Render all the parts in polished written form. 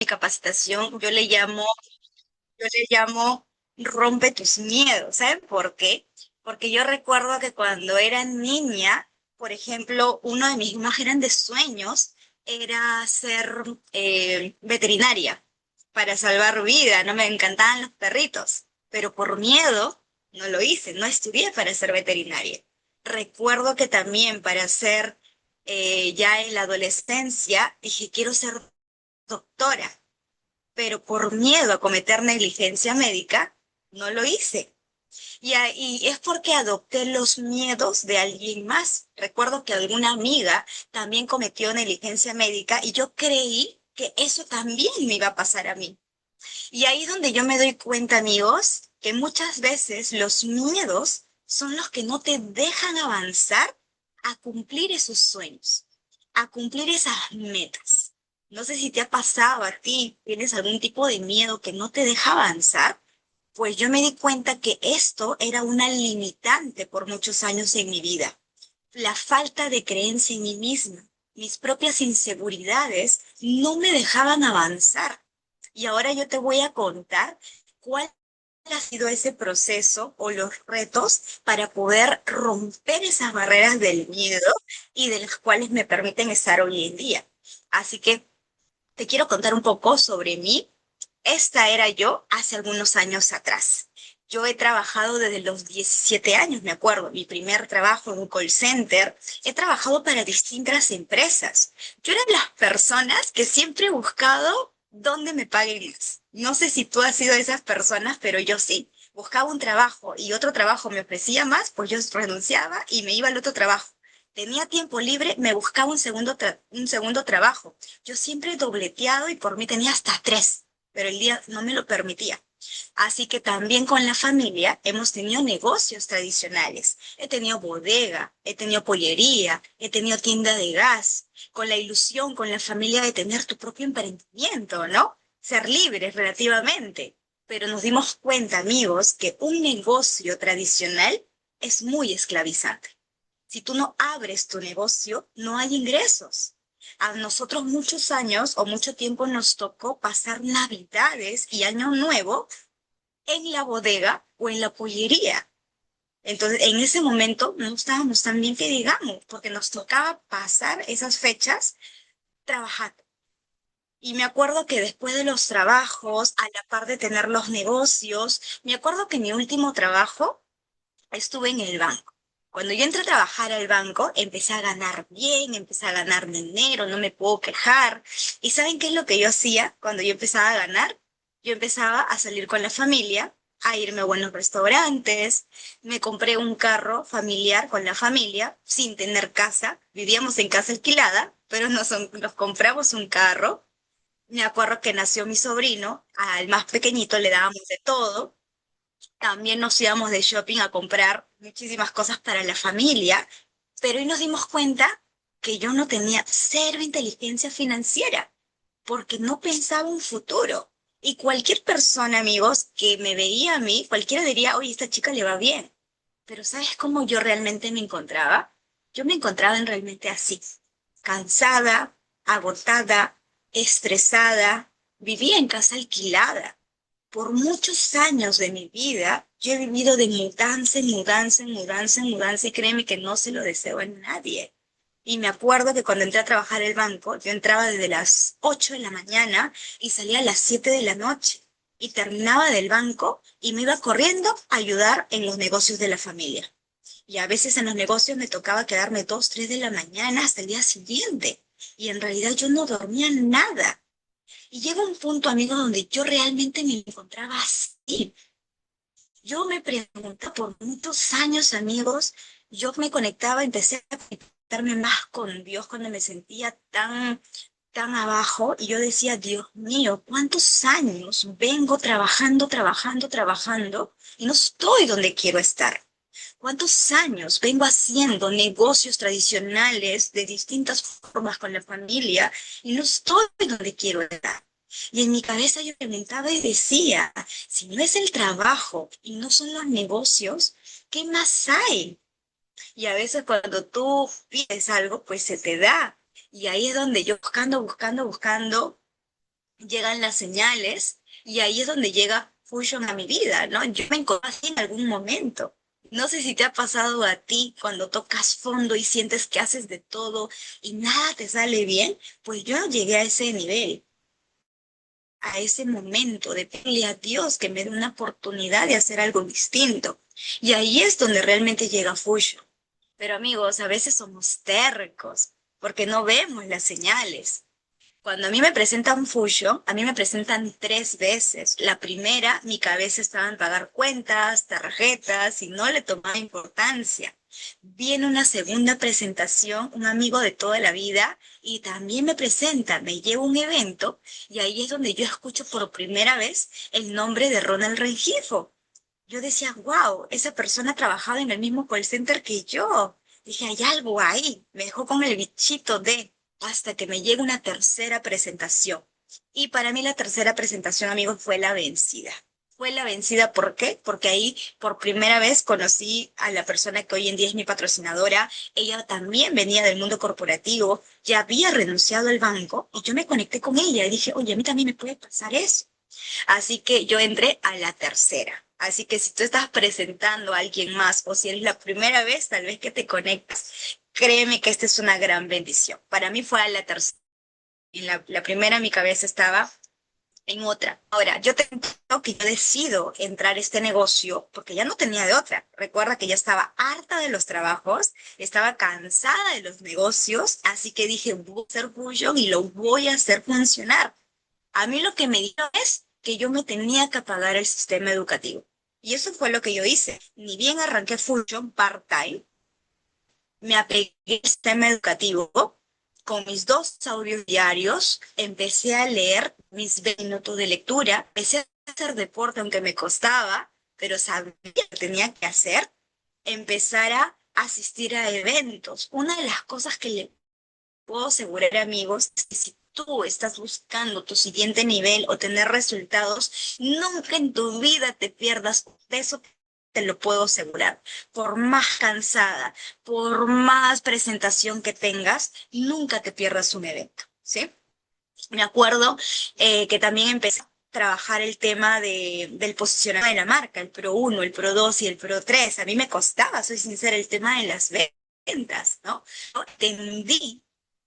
Mi capacitación, yo le llamo rompe tus miedos, ¿sabes por qué? Porque yo recuerdo que cuando era niña, por ejemplo, uno de mis más grandes sueños era ser veterinaria para salvar vida, no me encantaban los perritos, pero por miedo no lo hice, no estudié para ser veterinaria. Recuerdo que también para ser ya en la adolescencia dije quiero ser doctora, pero por miedo a cometer negligencia médica, no lo hice. Y es porque adopté los miedos de alguien más. Recuerdo que alguna amiga también cometió negligencia médica y yo creí que eso también me iba a pasar a mí. Y ahí es donde yo me doy cuenta, amigos, que muchas veces los miedos son los que no te dejan avanzar a cumplir esos sueños, a cumplir esas metas. No sé si te ha pasado a ti, tienes algún tipo de miedo que no te deja avanzar. Pues yo me di cuenta que esto era una limitante por muchos años en mi vida. La falta de creencia en mí misma, mis propias inseguridades no me dejaban avanzar. Y ahora yo te voy a contar cuál ha sido ese proceso o los retos para poder romper esas barreras del miedo y de las cuales me permiten estar hoy en día. Así que te quiero contar un poco sobre mí. Esta era yo hace algunos años atrás. Yo he trabajado desde los 17 años, me acuerdo, mi primer trabajo en un call center. He trabajado para distintas empresas. Yo era de las personas que siempre he buscado dónde me paguen más. No sé si tú has sido de esas personas, pero yo sí. Buscaba un trabajo y otro trabajo me ofrecía más, pues yo renunciaba y me iba al otro trabajo. Tenía tiempo libre, me buscaba un segundo trabajo. Yo siempre he dobleteado y por mí tenía hasta tres, pero el día no me lo permitía. Así que también con la familia hemos tenido negocios tradicionales. He tenido bodega, he tenido pollería, he tenido tienda de gas, con la ilusión con la familia de tener tu propio emprendimiento, ¿no? Ser libres relativamente. Pero nos dimos cuenta, amigos, que un negocio tradicional es muy esclavizante. Si tú no abres tu negocio, no hay ingresos. A nosotros muchos años o mucho tiempo nos tocó pasar Navidades y Año Nuevo en la bodega o en la pollería. Entonces, en ese momento no estábamos tan bien que digamos, porque nos tocaba pasar esas fechas trabajando. Y me acuerdo que después de los trabajos, a la par de tener los negocios, me acuerdo que mi último trabajo estuve en el banco. Cuando yo entré a trabajar al banco, empecé a ganar bien, empecé a ganar dinero, no me puedo quejar. ¿Y saben qué es lo que yo hacía cuando yo empezaba a ganar? Yo empezaba a salir con la familia, a irme a buenos restaurantes, me compré un carro familiar con la familia, sin tener casa. Vivíamos en casa alquilada, pero nos compramos un carro. Me acuerdo que nació mi sobrino, al más pequeñito le dábamos de todo. También nos íbamos de shopping a comprar muchísimas cosas para la familia, pero hoy nos dimos cuenta que yo no tenía cero inteligencia financiera, porque no pensaba un futuro. Y cualquier persona, amigos, que me veía a mí, cualquiera diría, oye, esta chica le va bien. Pero ¿sabes cómo yo realmente me encontraba? Yo me encontraba en realmente así, cansada, agotada, estresada, vivía en casa alquilada. Por muchos años de mi vida, yo he vivido de mudanza en mudanza, en mudanza, en mudanza, y créeme que no se lo deseo a nadie. Y me acuerdo que cuando entré a trabajar al banco, yo entraba desde las 8 de la mañana y salía a las 7 de la noche. Y terminaba del banco y me iba corriendo a ayudar en los negocios de la familia. Y a veces en los negocios me tocaba quedarme 2, 3 de la mañana hasta el día siguiente. Y en realidad yo no dormía nada. Y llega un punto, amigo, donde yo realmente me encontraba así. Yo me preguntaba por muchos años, amigos, yo me conectaba, empecé a conectarme más con Dios cuando me sentía tan abajo y yo decía, Dios mío, ¿cuántos años vengo trabajando, trabajando, trabajando y no estoy donde quiero estar? ¿Cuántos años vengo haciendo negocios tradicionales de distintas formas con la familia y no estoy donde quiero estar? Y en mi cabeza yo preguntaba y decía, si no es el trabajo y no son los negocios, ¿qué más hay? Y a veces cuando tú pides algo, pues se te da. Y ahí es donde yo buscando, buscando, buscando, llegan las señales y ahí es donde llega Fusion a mi vida, ¿no? Yo me encontré así en algún momento. No sé si te ha pasado a ti cuando tocas fondo y sientes que haces de todo y nada te sale bien, pues yo llegué a ese nivel, a ese momento de pedirle a Dios que me dé una oportunidad de hacer algo distinto. Y ahí es donde realmente llega Fusion. Pero amigos, a veces somos tercos porque no vemos las señales. Cuando a mí me presentan Fusion, a mí me presentan 3 veces. La primera, mi cabeza estaba en pagar cuentas, tarjetas y no le tomaba importancia. Viene una segunda presentación, un amigo de toda la vida, y también me presenta, me lleva a un evento, y ahí es donde yo escucho por primera vez el nombre de Ronald Rengifo. Yo decía, wow, esa persona trabajaba en el mismo call center que yo. Dije, hay algo ahí. Me dejó con el bichito de hasta que me llega una tercera presentación. Y para mí la tercera presentación, amigos, fue la vencida. Fue la vencida, ¿por qué? Porque ahí por primera vez conocí a la persona que hoy en día es mi patrocinadora. Ella también venía del mundo corporativo, ya había renunciado al banco y yo me conecté con ella y dije, oye, a mí también me puede pasar eso. Así que yo entré a la tercera. Así que si tú estás presentando a alguien más o si eres la primera vez, tal vez que te conectas, créeme que esta es una gran bendición. Para mí fue a la tercera. En la primera mi cabeza estaba en otra. Ahora, yo te cuento que yo decido entrar a este negocio porque ya no tenía de otra. Recuerda que ya estaba harta de los trabajos, estaba cansada de los negocios, así que dije, voy a hacer fusion y lo voy a hacer funcionar. A mí lo que me dijo es que yo me tenía que apagar el sistema educativo. Y eso fue lo que yo hice. Ni bien arranqué Fusion part-time, me apegué al sistema educativo con mis 2 audios diarios, empecé a leer mis 20 minutos de lectura, empecé a hacer deporte aunque me costaba, pero sabía que tenía que hacer, empezar a asistir a eventos. Una de las cosas que le puedo asegurar, amigos, es que si tú estás buscando tu siguiente nivel o tener resultados, nunca en tu vida te pierdas de eso. Te lo puedo asegurar. Por más cansada, por más presentación que tengas, nunca te pierdas un evento, ¿sí? Me acuerdo que también empecé a trabajar el tema del posicionamiento de la marca, el Pro uno, el Pro 2 y el Pro 3. A mí me costaba, soy sincera, el tema de las ventas, ¿no? Entendí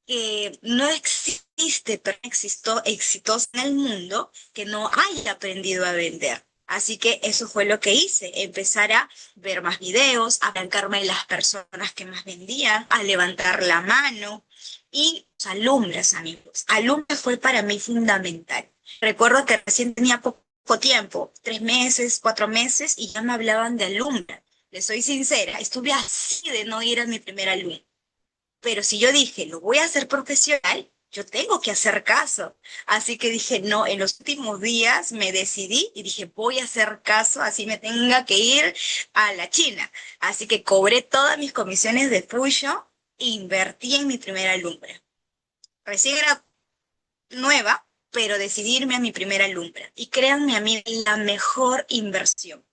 que no existe persona exitosa en el mundo que no haya aprendido a vender. Así que eso fue lo que hice, empezar a ver más videos, a arrancarme de las personas que más vendían, a levantar la mano y alumbras, amigos. Alumbras fue para mí fundamental. Recuerdo que recién tenía poco tiempo, 3 meses, 4 meses, y ya me hablaban de alumbra. Les soy sincera, estuve así de no ir a mi primera alumna. Pero si yo dije, lo voy a hacer profesional, yo tengo que hacer caso. Así que dije, no, en los últimos días me decidí y dije, voy a hacer caso, así me tenga que ir a la China. Así que cobré todas mis comisiones de Fusion e invertí en mi primera alumna. Recién era nueva, pero decidí irme a mi primera alumna. Y créanme a mí, la mejor inversión.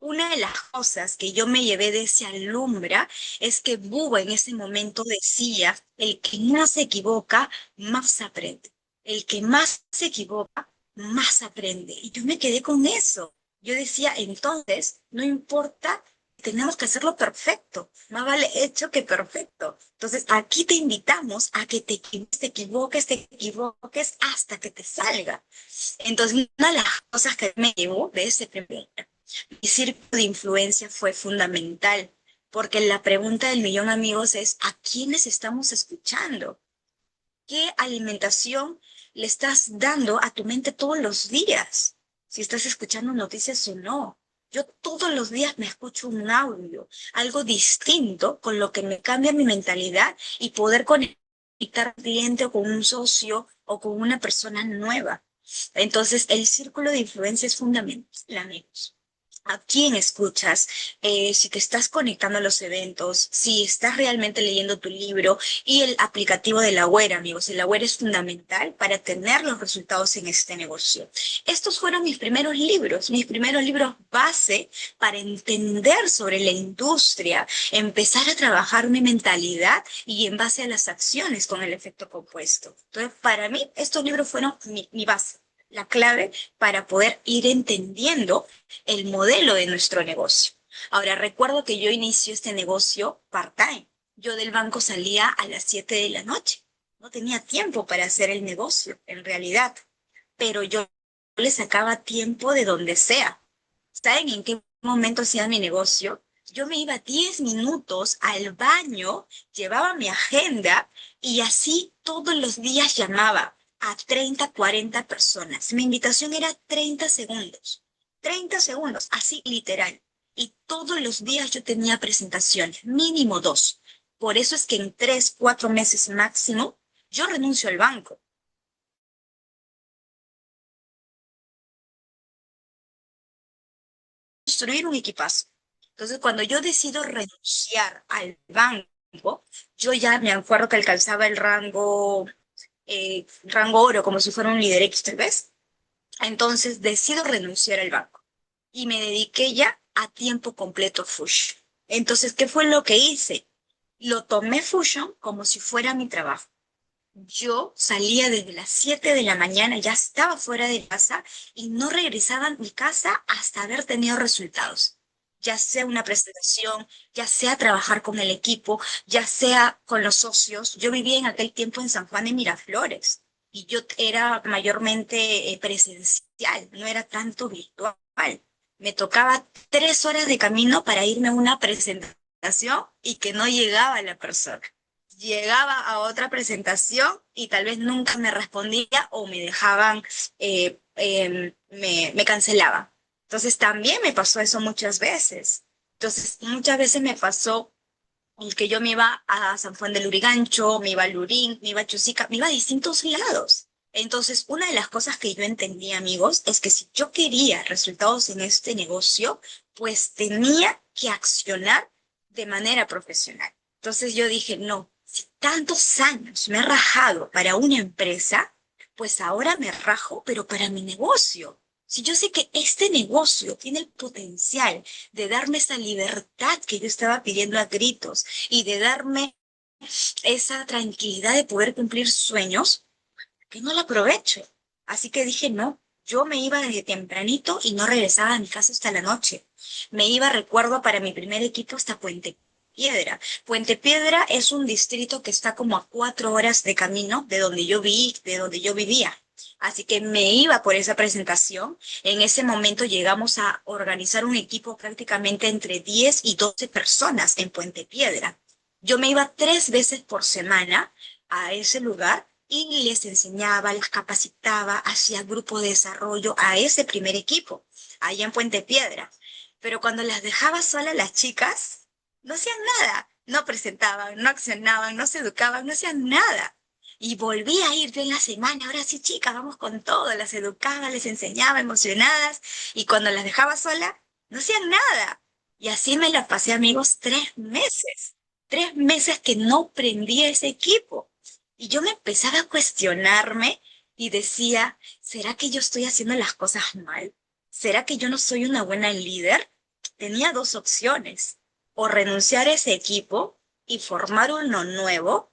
Una de las cosas que yo me llevé de ese alumbra es que Buba en ese momento decía, el que más se equivoca, más aprende. El que más se equivoca, más aprende. Y yo me quedé con eso. Yo decía, entonces, no importa, tenemos que hacerlo perfecto. Más vale hecho que perfecto. Entonces, aquí te invitamos a que te equivoques hasta que te salga. Entonces, una de las cosas que me llevó de ese primer mi círculo de influencia fue fundamental, porque la pregunta del millón, amigos, es ¿a quiénes estamos escuchando? ¿Qué alimentación le estás dando a tu mente todos los días? Si estás escuchando noticias o no. Yo todos los días me escucho un audio, algo distinto con lo que me cambia mi mentalidad y poder conectar con un cliente o con un socio o con una persona nueva. Entonces, el círculo de influencia es fundamental, amigos. a quién escuchas, si te estás conectando a los eventos, si estás realmente leyendo tu libro y el aplicativo de la web, amigos. El web es fundamental para tener los resultados en este negocio. Estos fueron mis primeros libros base para entender sobre la industria, empezar a trabajar mi mentalidad y en base a las acciones con el efecto compuesto. Entonces, para mí, estos libros fueron mi base, la clave para poder ir entendiendo el modelo de nuestro negocio. Ahora, recuerdo que yo inicié este negocio part-time. Yo del banco salía a las 7 de la noche. No tenía tiempo para hacer el negocio, en realidad, pero yo le sacaba tiempo de donde sea. ¿Saben en qué momento hacía mi negocio? Yo me iba 10 minutos al baño, llevaba mi agenda y así todos los días llamaba a 30, 40 personas. Mi invitación era 30 segundos. 30 segundos, así literal. Y todos los días yo tenía presentaciones, mínimo dos. Por eso es que en 3, 4 meses máximo, yo renuncio al banco. Construir un equipazo. Entonces, cuando yo decido renunciar al banco, yo ya me acuerdo que alcanzaba el rango oro, como si fuera un líder X, tal vez. Entonces, decido renunciar al banco y me dediqué ya a tiempo completo Fusion. Entonces, ¿qué fue lo que hice? Lo tomé Fusion como si fuera mi trabajo. Yo salía desde las 7 de la mañana, ya estaba fuera de casa y no regresaba a mi casa hasta haber tenido resultados. Ya sea una presentación, ya sea trabajar con el equipo, ya sea con los socios. Yo vivía en aquel tiempo en San Juan de Miraflores y yo era mayormente presencial, no era tanto virtual. Me tocaba 3 horas de camino para irme a una presentación y que no llegaba la persona. Llegaba a otra presentación y tal vez nunca me respondía o me dejaban, me cancelaban. Entonces también me pasó eso muchas veces. Entonces muchas veces me pasó el que yo me iba a San Juan del Lurigancho, me iba a Lurín, me iba a Chosica, me iba a distintos lados. Entonces, una de las cosas que yo entendí, amigos, es que si yo quería resultados en este negocio, pues tenía que accionar de manera profesional. Entonces yo dije, no, si tantos años me he rajado para una empresa, pues ahora me rajo, pero para mi negocio. Si yo sé que este negocio tiene el potencial de darme esa libertad que yo estaba pidiendo a gritos y de darme esa tranquilidad de poder cumplir sueños, que no la aproveche. Así que dije, no, yo me iba desde tempranito y no regresaba a mi casa hasta la noche. Me iba, recuerdo, para mi primer equipo hasta Puente Piedra. Puente Piedra es un distrito que está como a 4 horas de camino de donde yo vivía. Así que me iba por esa presentación. En ese momento llegamos a organizar un equipo prácticamente entre 10 y 12 personas en Puente Piedra. Yo me iba 3 veces por semana a ese lugar y les enseñaba, les capacitaba, hacía grupo de desarrollo a ese primer equipo, allá en Puente Piedra. Pero cuando las dejaba solas las chicas, no hacían nada, no presentaban, no accionaban, no se educaban, no hacían nada. Y volví a ir yo en la semana, ahora sí, chicas, vamos con todo, las educaba, les enseñaba emocionadas, y cuando las dejaba sola, no hacían nada. Y así me la pasé, amigos, 3 meses. 3 meses que no prendía ese equipo. Y yo me empezaba a cuestionarme y decía, ¿será que yo estoy haciendo las cosas mal? ¿Será que yo no soy una buena líder? Tenía dos opciones, o renunciar a ese equipo y formar uno nuevo,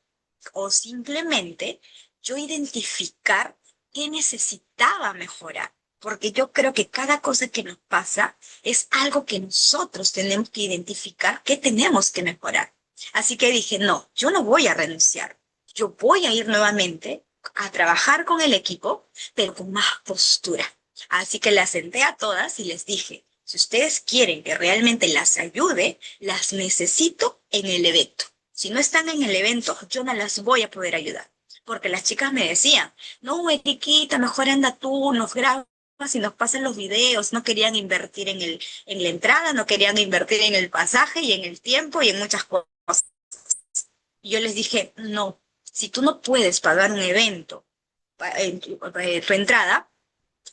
o simplemente yo identificar qué necesitaba mejorar. Porque yo creo que cada cosa que nos pasa es algo que nosotros tenemos que identificar que tenemos que mejorar. Así que dije, no, yo no voy a renunciar. Yo voy a ir nuevamente a trabajar con el equipo, pero con más postura. Así que las senté a todas y les dije, si ustedes quieren que realmente las ayude, las necesito en el evento. Si no están en el evento, yo no las voy a poder ayudar. Porque las chicas me decían, no, Eriquita, mejor anda tú, nos grabas y nos pasan los videos. No querían invertir en la entrada, no querían invertir en el pasaje y en el tiempo y en muchas cosas. Y yo les dije, no, si tú no puedes pagar un evento en tu entrada,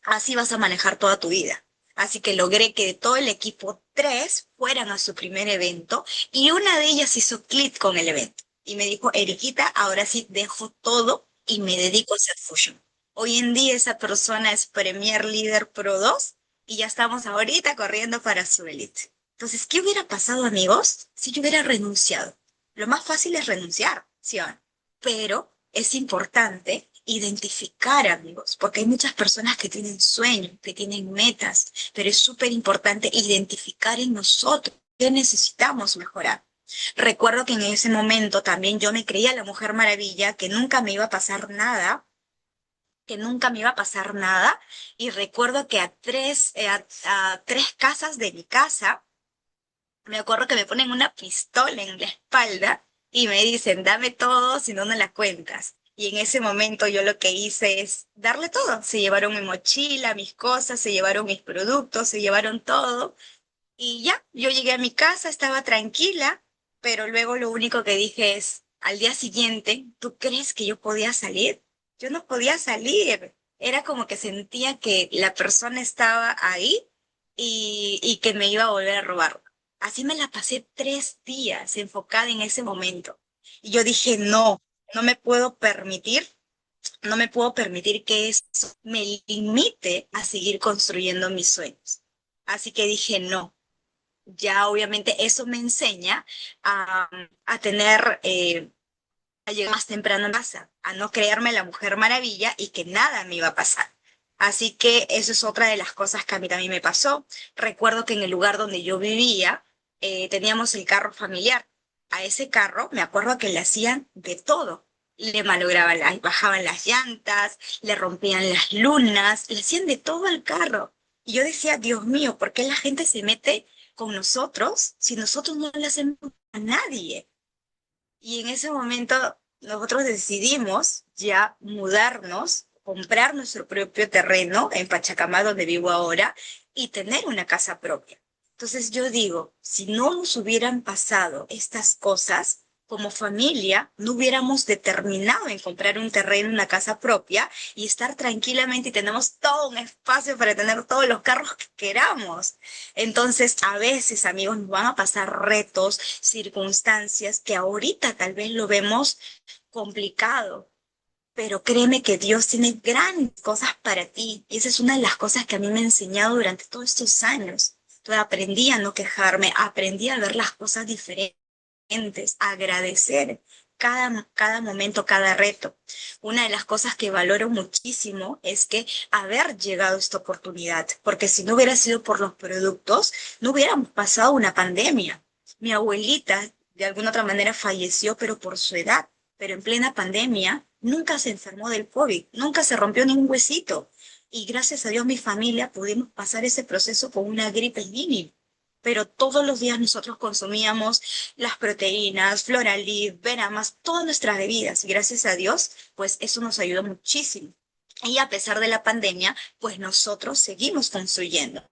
así vas a manejar toda tu vida. Así que logré que de todo el equipo, tres fueran a su primer evento y una de ellas hizo clic con el evento. Y me dijo, Eriquita, ahora sí dejo todo y me dedico a hacer Fusion. Hoy en día esa persona es Premier Leader Pro 2 y ya estamos ahorita corriendo para su elite. Entonces, ¿qué hubiera pasado, amigos, si yo hubiera renunciado? Lo más fácil es renunciar, ¿sí o no? Pero es importante identificar, amigos, porque hay muchas personas que tienen sueños, que tienen metas, pero es súper importante identificar en nosotros qué necesitamos mejorar. Recuerdo que en ese momento también yo me creía la Mujer Maravilla, que nunca me iba a pasar nada, que nunca me iba a pasar nada, y recuerdo que a tres casas de mi casa, me acuerdo que me ponen una pistola en la espalda y me dicen, dame todo, si no, no la cuentas. Y en ese momento yo lo que hice es darle todo. Se llevaron mi mochila, mis cosas, se llevaron mis productos, se llevaron todo. Y ya, yo llegué a mi casa, estaba tranquila, pero luego lo único que dije es, al día siguiente, ¿tú crees que yo podía salir? Yo no podía salir. Era como que sentía que la persona estaba ahí y que me iba a volver a robar. Así me la pasé 3 días enfocada en ese momento. Y yo dije, no, no me puedo permitir, no me puedo permitir que eso me limite a seguir construyendo mis sueños. Así que dije, no, ya obviamente eso me enseña a, a tener, a llegar más temprano a casa, a no creerme la Mujer Maravilla y que nada me iba a pasar. Así que eso es otra de las cosas que a mí también me pasó. Recuerdo que en el lugar donde yo vivía teníamos el carro familiar. A ese carro me acuerdo que le hacían de todo. Le malograban bajaban las llantas, le rompían las lunas, le hacían de todo al carro. Y yo decía, Dios mío, ¿por qué la gente se mete con nosotros si nosotros no le hacemos a nadie? Y en ese momento nosotros decidimos ya mudarnos, comprar nuestro propio terreno en Pachacamá, donde vivo ahora, y tener una casa propia. Entonces yo digo, si no nos hubieran pasado estas cosas, como familia, no hubiéramos determinado en comprar un terreno, una casa propia y estar tranquilamente y tenemos todo un espacio para tener todos los carros que queramos. Entonces, a veces, amigos, nos van a pasar retos, circunstancias que ahorita tal vez lo vemos complicado, pero créeme que Dios tiene grandes cosas para ti. Y esa es una de las cosas que a mí me ha enseñado durante todos estos años. Entonces, aprendí a no quejarme, aprendí a ver las cosas diferentes, a agradecer cada momento, cada reto. Una de las cosas que valoro muchísimo es que haber llegado a esta oportunidad, porque si no hubiera sido por los productos, no hubiéramos pasado una pandemia. Mi abuelita, de alguna otra manera, falleció, pero por su edad, pero en plena pandemia, nunca se enfermó del COVID, nunca se rompió ningún huesito. Y gracias a Dios, mi familia pudimos pasar ese proceso con una gripe mínima, pero todos los días nosotros consumíamos las proteínas, Floralid, Veramas, todas nuestras bebidas. Y gracias a Dios, pues eso nos ayudó muchísimo. Y a pesar de la pandemia, pues nosotros seguimos construyendo.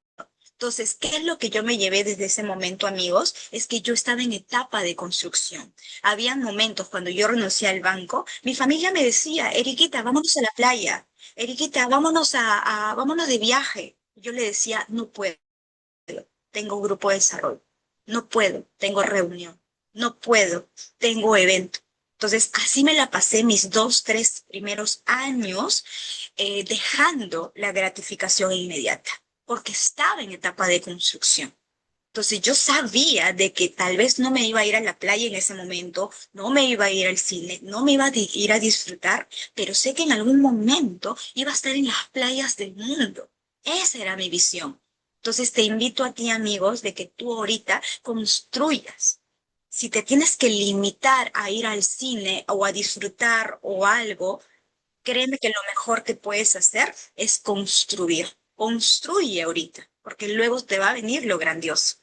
Entonces, ¿qué es lo que yo me llevé desde ese momento, amigos? Es que yo estaba en etapa de construcción. Había momentos cuando yo renuncié al banco, mi familia me decía, Eriquita, vámonos a la playa. Eriquita, vámonos de viaje. Yo le decía, no puedo, tengo grupo de desarrollo, no puedo, tengo reunión, no puedo, tengo evento. Entonces, así me la pasé mis 2, 3 primeros años dejando la gratificación inmediata, porque estaba en etapa de construcción. Entonces yo sabía de que tal vez no me iba a ir a la playa en ese momento, no me iba a ir al cine, no me iba a ir a disfrutar, pero sé que en algún momento iba a estar en las playas del mundo. Esa era mi visión. Entonces te invito a ti, amigos, de que tú ahorita construyas. Si te tienes que limitar a ir al cine o a disfrutar o algo, créeme que lo mejor que puedes hacer es construir. Construye ahorita, porque luego te va a venir lo grandioso.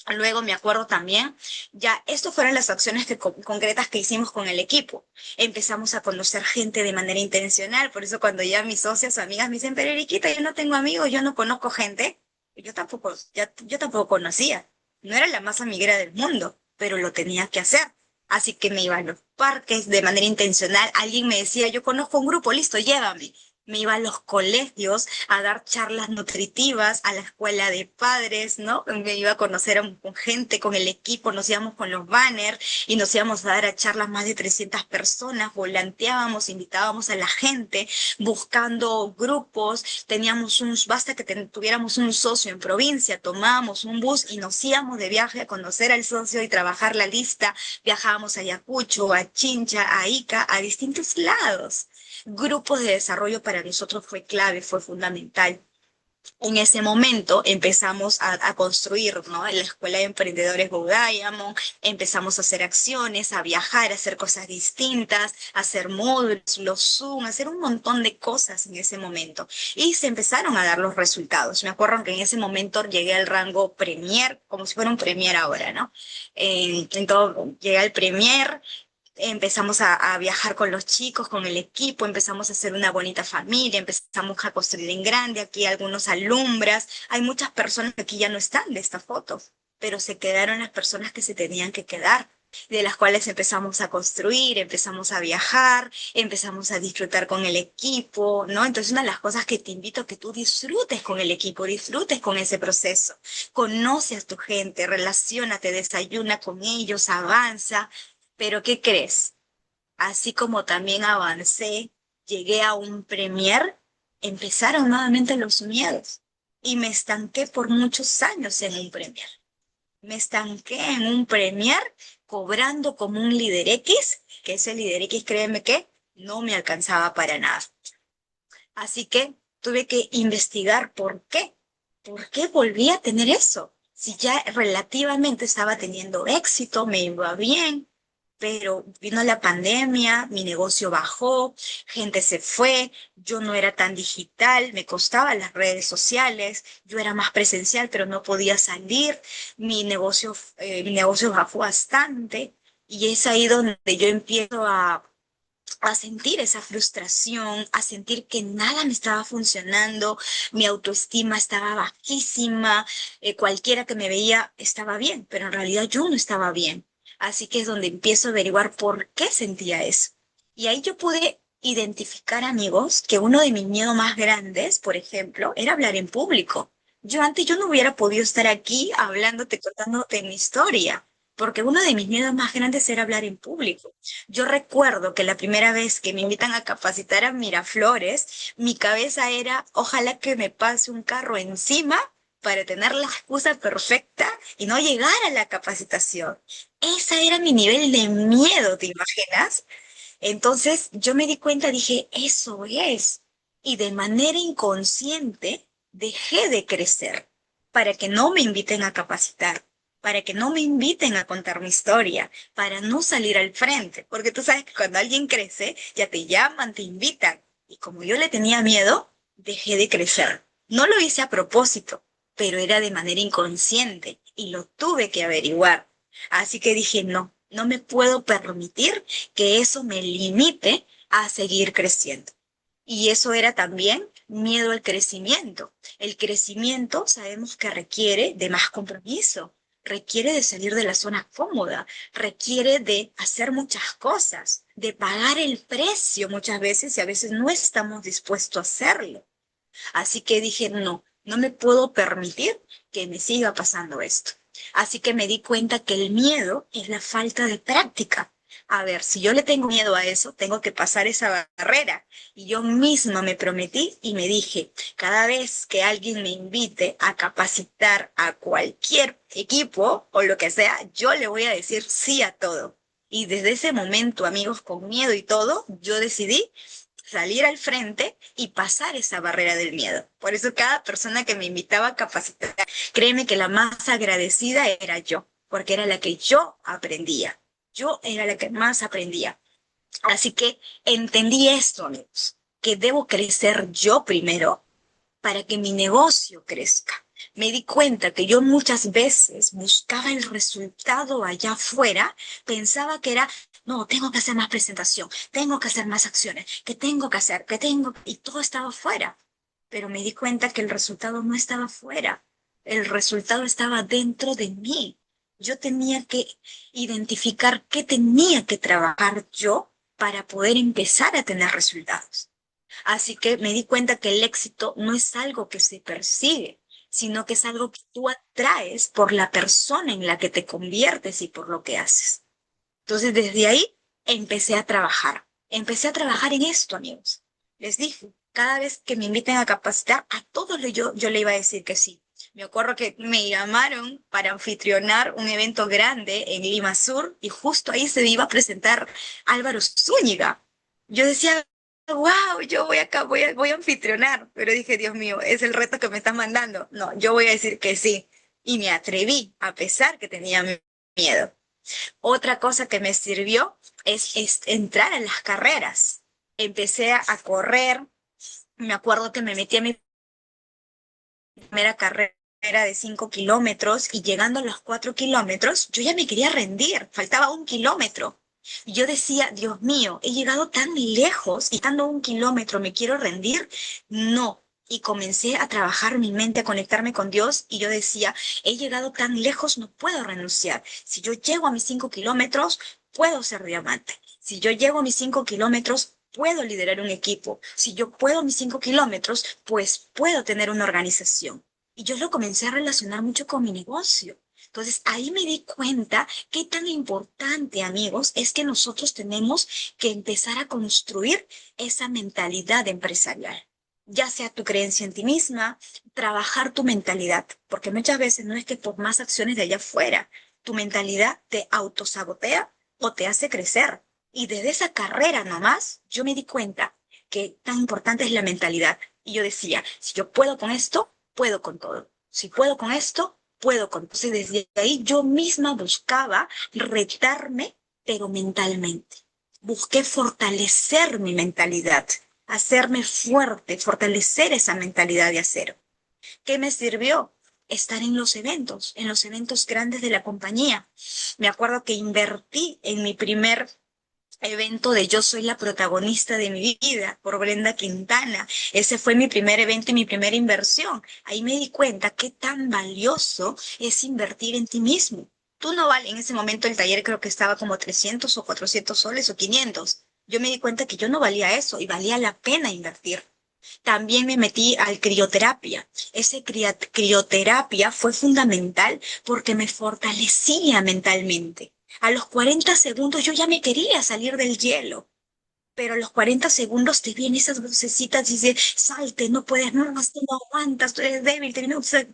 Luego me acuerdo también, ya, estas fueron las acciones concretas que hicimos con el equipo. Empezamos a conocer gente de manera intencional, por eso cuando ya mis socias o amigas me dicen, pero Eriquita, yo no tengo amigos, yo no conozco gente, yo tampoco conocía. No era la más amiguera del mundo, pero lo tenía que hacer. Así que me iba a los parques de manera intencional. Alguien me decía, yo conozco un grupo, listo, llévame. me iba a los colegios a dar charlas nutritivas, a la escuela de padres, ¿no? Me iba a conocer con gente, con el equipo, nos íbamos con los banners y nos íbamos a dar a charlas más de 300 personas, volanteábamos, invitábamos a la gente, buscando grupos, teníamos basta que tuviéramos un socio en provincia, tomábamos un bus y nos íbamos de viaje a conocer al socio y trabajar la lista, viajábamos a Ayacucho, a Chincha, a Ica, a distintos lados. Grupos de desarrollo para nosotros fue clave, fue fundamental. En ese momento empezamos a construir, ¿no? En la Escuela de Emprendedores Go Diamond, empezamos a hacer acciones, a viajar, a hacer cosas distintas, a hacer módulos, los Zoom, a hacer un montón de cosas en ese momento. Y se empezaron a dar los resultados. Me acuerdo que en ese momento llegué al rango Premier, como si fuera un Premier ahora, ¿no? Entonces llegué al Premier, empezamos a viajar con los chicos, con el equipo, empezamos a hacer una bonita familia, empezamos a construir en grande, aquí algunos alumbras, hay muchas personas que aquí ya no están de esta foto, pero se quedaron las personas que se tenían que quedar, de las cuales empezamos a construir, empezamos a viajar, empezamos a disfrutar con el equipo, ¿no? Entonces una de las cosas que te invito a que tú disfrutes con el equipo, disfrutes con ese proceso, conoce a tu gente, relaciónate, desayuna con ellos, avanza, pero ¿qué crees? Así como también avancé, llegué a un premier, empezaron nuevamente los miedos y me estanqué por muchos años en un premier. Me estanqué en un premier cobrando como un líder X, que ese líder X, créeme que no me alcanzaba para nada. Así que tuve que investigar por qué. ¿Por qué volví a tener eso? Si ya relativamente estaba teniendo éxito, me iba bien, pero vino la pandemia, mi negocio bajó, gente se fue, yo no era tan digital, me costaban las redes sociales, yo era más presencial, pero no podía salir, mi negocio bajó bastante y es ahí donde yo empiezo a sentir esa frustración, a sentir que nada me estaba funcionando, mi autoestima estaba bajísima, cualquiera que me veía estaba bien, pero en realidad yo no estaba bien. Así que es donde empiezo a averiguar por qué sentía eso. Y ahí yo pude identificar, amigos, que uno de mis miedos más grandes, por ejemplo, era hablar en público. Yo no hubiera podido estar aquí hablándote, contándote mi historia, porque uno de mis miedos más grandes era hablar en público. Yo recuerdo que la primera vez que me invitan a capacitar a Miraflores, mi cabeza era, ojalá que me pase un carro encima para tener la excusa perfecta y no llegar a la capacitación. Ese era mi nivel de miedo, ¿te imaginas? Entonces yo me di cuenta, dije, eso es. Y de manera inconsciente dejé de crecer para que no me inviten a capacitar, para que no me inviten a contar mi historia, para no salir al frente. Porque tú sabes que cuando alguien crece, ya te llaman, te invitan. Y como yo le tenía miedo, dejé de crecer. No lo hice a propósito, pero era de manera inconsciente y lo tuve que averiguar. Así que dije, no, no me puedo permitir que eso me limite a seguir creciendo. Y eso era también miedo al crecimiento. El crecimiento sabemos que requiere de más compromiso, requiere de salir de la zona cómoda, requiere de hacer muchas cosas, de pagar el precio muchas veces y a veces no estamos dispuestos a hacerlo. Así que dije, no, no me puedo permitir que me siga pasando esto. Así que me di cuenta que el miedo es la falta de práctica. A ver, si yo le tengo miedo a eso, tengo que pasar esa barrera. Y yo misma me prometí y me dije, cada vez que alguien me invite a capacitar a cualquier equipo o lo que sea, yo le voy a decir sí a todo. Y desde ese momento, amigos, con miedo y todo, yo decidí salir al frente y pasar esa barrera del miedo. Por eso cada persona que me invitaba a capacitar, créeme que la más agradecida era yo, porque era la que yo aprendía. Yo era la que más aprendía. Así que entendí esto, amigos, que debo crecer yo primero para que mi negocio crezca. Me di cuenta que yo muchas veces buscaba el resultado allá afuera, pensaba que era, no, tengo que hacer más presentación, tengo que hacer más acciones, que tengo que hacer, que tengo, y todo estaba afuera. Pero me di cuenta que el resultado no estaba afuera, el resultado estaba dentro de mí. Yo tenía que identificar qué tenía que trabajar yo para poder empezar a tener resultados. Así que me di cuenta que el éxito no es algo que se persigue, sino que es algo que tú atraes por la persona en la que te conviertes y por lo que haces. Entonces, desde ahí empecé a trabajar. Empecé a trabajar en esto, amigos. Les dije, cada vez que me inviten a capacitar, a todos yo le iba a decir que sí. Me acuerdo que me llamaron para anfitrionar un evento grande en Lima Sur y justo ahí se iba a presentar Álvaro Zúñiga. Yo decía, wow, yo voy acá, voy a anfitrionar, pero dije, Dios mío, es el reto que me están mandando. No, yo voy a decir que sí. Y me atreví, a pesar que tenía miedo. Otra cosa que me sirvió es entrar en las carreras. Empecé a correr. Me acuerdo que me metí a mi primera carrera de 5 kilómetros y llegando a los 4 kilómetros, yo ya me quería rendir. Faltaba 1 kilómetro. Y yo decía, Dios mío, he llegado tan lejos y estando 1 kilómetro, ¿me quiero rendir? No. Y comencé a trabajar mi mente, a conectarme con Dios y yo decía, he llegado tan lejos, no puedo renunciar. Si yo llego a mis 5 kilómetros, puedo ser diamante. Si yo llego a mis 5 kilómetros, puedo liderar un equipo. Si yo puedo mis 5 kilómetros, pues puedo tener una organización. Y yo lo comencé a relacionar mucho con mi negocio. Entonces ahí me di cuenta qué tan importante, amigos, es que nosotros tenemos que empezar a construir esa mentalidad empresarial. Ya sea tu creencia en ti misma, trabajar tu mentalidad, porque muchas veces no es que por más acciones de allá afuera, tu mentalidad te autosabotea o te hace crecer. Y desde esa carrera nomás, yo me di cuenta que tan importante es la mentalidad. Y yo decía, si yo puedo con esto, puedo con todo. Si puedo con esto, puedo con todo. Entonces, desde ahí yo misma buscaba retarme, pero mentalmente. Busqué fortalecer mi mentalidad, hacerme fuerte, fortalecer esa mentalidad de acero. ¿Qué me sirvió? Estar en los eventos grandes de la compañía. Me acuerdo que invertí en mi primer evento de Yo soy la protagonista de mi vida por Brenda Quintana. Ese fue mi primer evento y mi primera inversión. Ahí me di cuenta qué tan valioso es invertir en ti mismo. Tú no vales, en ese momento el taller creo que estaba como 300 o 400 soles o 500. Yo me di cuenta que yo no valía eso y valía la pena invertir. También me metí al crioterapia. Ese crioterapia fue fundamental porque me fortalecía mentalmente. A los 40 segundos yo ya me quería salir del hielo, pero a los 40 segundos te vienen esas vocecitas y dice, salte, no puedes más, tú no aguantas, tú eres débil,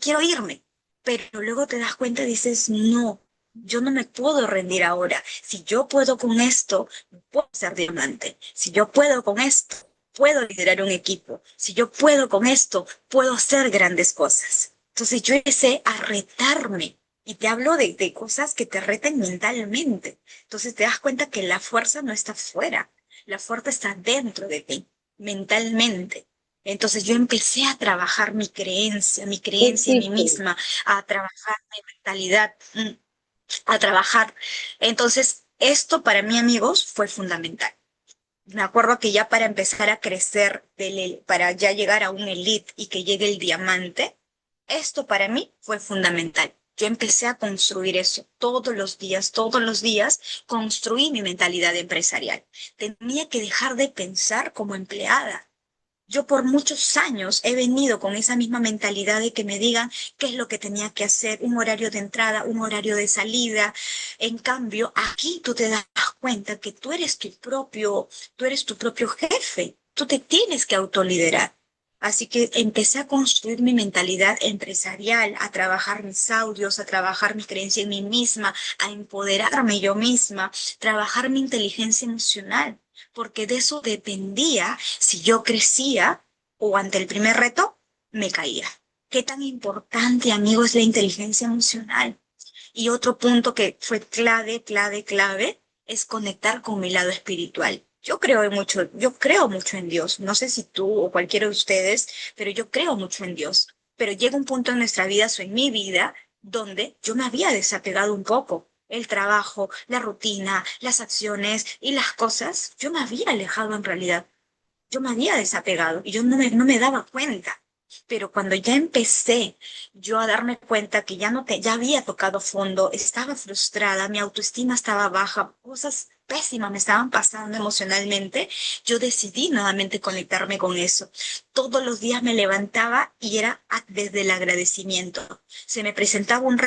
quiero irme. Pero luego te das cuenta y dices, no, yo no me puedo rendir ahora. Si yo puedo con esto, puedo ser diamante. Si yo puedo con esto, puedo liderar un equipo. Si yo puedo con esto, puedo hacer grandes cosas. Entonces yo empecé a retarme. Y te hablo de cosas que te reten mentalmente. Entonces te das cuenta que la fuerza no está fuera, la fuerza está dentro de ti, mentalmente. Entonces yo empecé a trabajar mi Sí, creencia en sí, mí sí. misma, a trabajar mi mentalidad, a trabajar. Entonces, esto para mí, amigos, fue fundamental. Me acuerdo que ya para empezar a crecer, para ya llegar a un elite y que llegue el diamante, esto para mí fue fundamental. Yo empecé a construir eso todos los días, construí mi mentalidad empresarial. Tenía que dejar de pensar como empleada. Yo por muchos años he venido con esa misma mentalidad de que me digan qué es lo que tenía que hacer, un horario de entrada, un horario de salida. En cambio, aquí tú te das cuenta que tú eres tu propio jefe. Tú te tienes que autoliderar. Así que empecé a construir mi mentalidad empresarial, a trabajar mis audios, a trabajar mi creencia en mí misma, a empoderarme yo misma, trabajar mi inteligencia emocional, porque de eso dependía si yo crecía o ante el primer reto me caía. ¿Qué tan importante, amigo, es la inteligencia emocional? Y otro punto que fue clave, es conectar con mi lado espiritual. Yo creo mucho en Dios. No sé si tú o cualquiera de ustedes, pero yo creo mucho en Dios. Pero llega un punto en nuestra vida, o en mi vida, donde yo me había desapegado un poco. El trabajo, la rutina, las acciones y las cosas, yo me había alejado en realidad. Yo me había desapegado y yo no me daba cuenta. Pero cuando ya empecé yo a darme cuenta que ya no te, ya había tocado fondo, estaba frustrada, mi autoestima estaba baja, cosas pésimas me estaban pasando emocionalmente, yo decidí nuevamente conectarme con eso. Todos los días me levantaba y era desde el agradecimiento. Se me presentaba un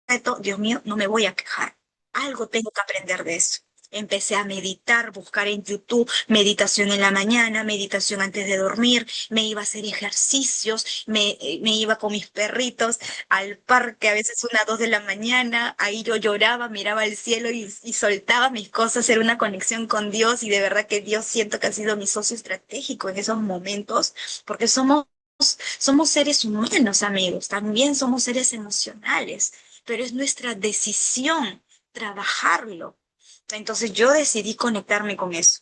reto, Dios mío, no me voy a quejar. Algo tengo que aprender de eso. Empecé a meditar, buscar en YouTube meditación en la mañana, meditación antes de dormir, me iba a hacer ejercicios, me iba con mis perritos al parque, a veces 1, 2 de la mañana, ahí yo lloraba, miraba el cielo y soltaba mis cosas, era una conexión con Dios y de verdad que Dios siento que ha sido mi socio estratégico en esos momentos, porque somos seres humanos, amigos, también somos seres emocionales, pero es nuestra decisión trabajarlo. Entonces yo decidí conectarme con eso.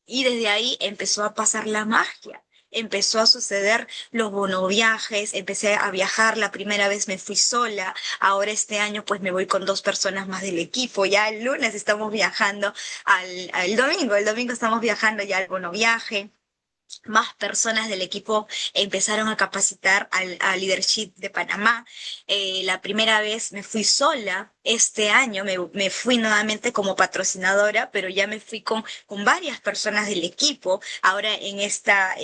Y desde ahí empezó a pasar la magia. Empezó a suceder los bonoviajes, empecé a viajar, la primera vez me fui sola, ahora este año pues me voy con 2 personas más del equipo, ya el lunes estamos viajando el domingo estamos viajando ya al bonoviaje, más personas del equipo empezaron a capacitar al leadership de Panamá. La primera vez me fui sola, este año me fui nuevamente como patrocinadora, pero ya me fui con varias personas del equipo. Ahora en esta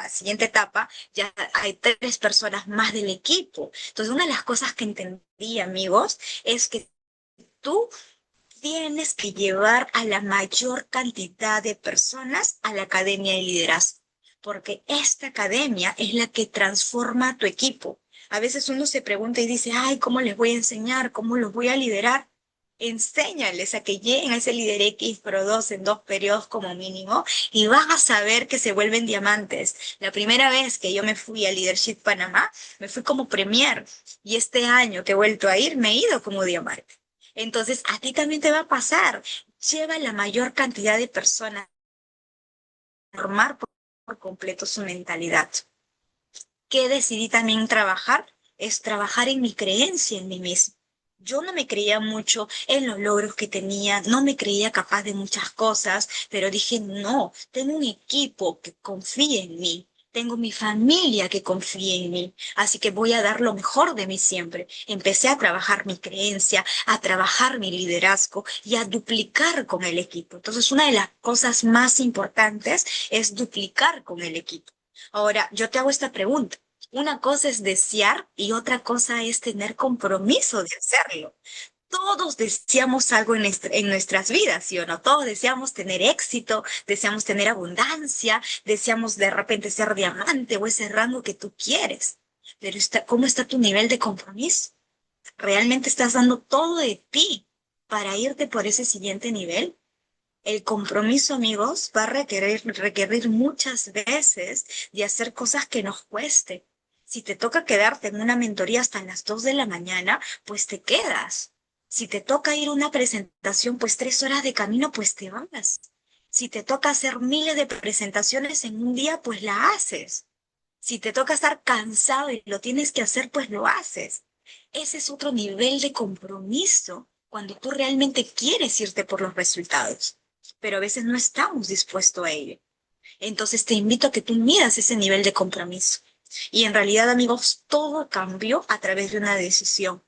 siguiente etapa, ya hay 3 personas más del equipo. Entonces, una de las cosas que entendí, amigos, es que tú tienes que llevar a la mayor cantidad de personas a la academia de liderazgo, porque esta academia es la que transforma a tu equipo. A veces uno se pregunta y dice, ay, ¿cómo les voy a enseñar? ¿Cómo los voy a liderar? Enséñales a que lleguen a ese líder X Pro 2 en 2 periodos como mínimo y vas a saber que se vuelven diamantes. La primera vez que yo me fui a Leadership Panamá, me fui como premier y este año que he vuelto a ir, me he ido como diamante. Entonces, a ti también te va a pasar. Lleva la mayor cantidad de personas a formar por completo su mentalidad. ¿Qué decidí también trabajar? Es trabajar en mi creencia en mí mismo. Yo no me creía mucho en los logros que tenía, no me creía capaz de muchas cosas, pero dije, no, tengo un equipo que confía en mí, tengo mi familia que confía en mí, así que voy a dar lo mejor de mí siempre. Empecé a trabajar mi creencia, a trabajar mi liderazgo y a duplicar con el equipo. Entonces, una de las cosas más importantes es duplicar con el equipo. Ahora, yo te hago esta pregunta. Una cosa es desear y otra cosa es tener compromiso de hacerlo. Todos deseamos algo en nuestras vidas, ¿sí o no? Todos deseamos tener éxito, deseamos tener abundancia, deseamos de repente ser diamante o ese rango que tú quieres. Pero ¿cómo está tu nivel de compromiso? ¿Realmente estás dando todo de ti para irte por ese siguiente nivel? El compromiso, amigos, va a requerir muchas veces de hacer cosas que nos cueste. Si te toca quedarte en una mentoría hasta las 2 de la mañana, pues te quedas. Si te toca ir a una presentación, pues 3 horas de camino, pues te vas. Si te toca hacer miles de presentaciones en un día, pues la haces. Si te toca estar cansado y lo tienes que hacer, pues lo haces. Ese es otro nivel de compromiso cuando tú realmente quieres irte por los resultados, pero a veces no estamos dispuestos a ello. Entonces te invito a que tú midas ese nivel de compromiso. Y en realidad, amigos, todo cambió a través de una decisión.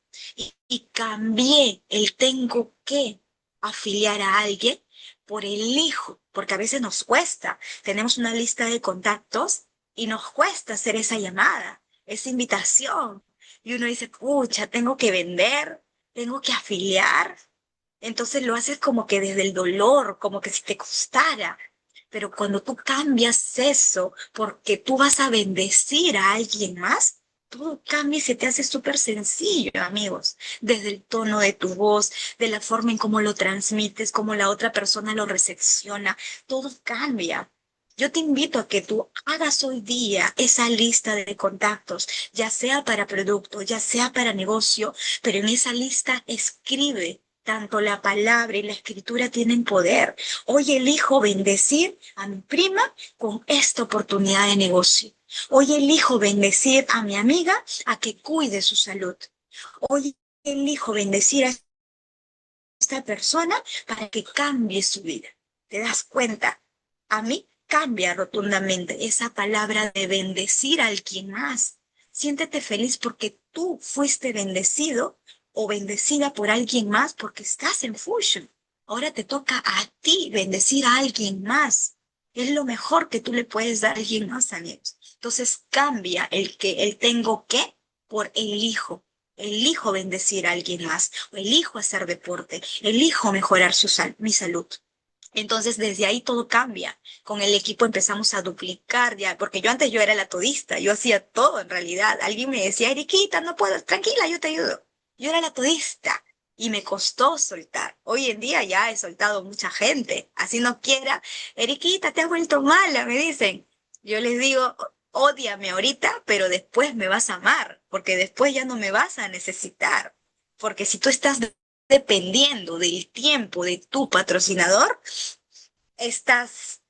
Y cambié el tengo que afiliar a alguien por elijo, porque a veces nos cuesta. Tenemos una lista de contactos y nos cuesta hacer esa llamada, esa invitación. Y uno dice, pucha, tengo que vender, tengo que afiliar. Entonces lo haces como que desde el dolor, como que si te costara. Pero cuando tú cambias eso porque tú vas a bendecir a alguien más, todo cambia y se te hace súper sencillo, amigos. Desde el tono de tu voz, de la forma en cómo lo transmites, cómo la otra persona lo recepciona, todo cambia. Yo te invito a que tú hagas hoy día esa lista de contactos, ya sea para producto, ya sea para negocio, pero en esa lista escribe. Tanto la palabra y la escritura tienen poder. Hoy elijo bendecir a mi prima con esta oportunidad de negocio. Hoy elijo bendecir a mi amiga a que cuide su salud. Hoy elijo bendecir a esta persona para que cambie su vida. ¿Te das cuenta? A mí cambia rotundamente esa palabra de bendecir a alguien más. Siéntete feliz porque tú fuiste bendecido o bendecida por alguien más porque estás en Fusion. Ahora te toca a ti bendecir a alguien más. Es lo mejor que tú le puedes dar a alguien más, amigos. Entonces cambia el tengo que por elijo. Elijo bendecir a alguien más. O elijo hacer deporte. Elijo mejorar mi salud. Entonces, desde ahí todo cambia. Con el equipo empezamos a duplicar ya, porque yo era la todista, yo hacía todo en realidad. Alguien me decía, Eriquita, no puedo, tranquila, yo te ayudo. Yo era la todista y me costó soltar. Hoy en día ya he soltado mucha gente. Así no quiera, Eriquita, te has vuelto mala, me dicen. Yo les digo, ódiame ahorita, pero después me vas a amar, porque después ya no me vas a necesitar. Porque si tú estás dependiendo del tiempo de tu patrocinador, estás,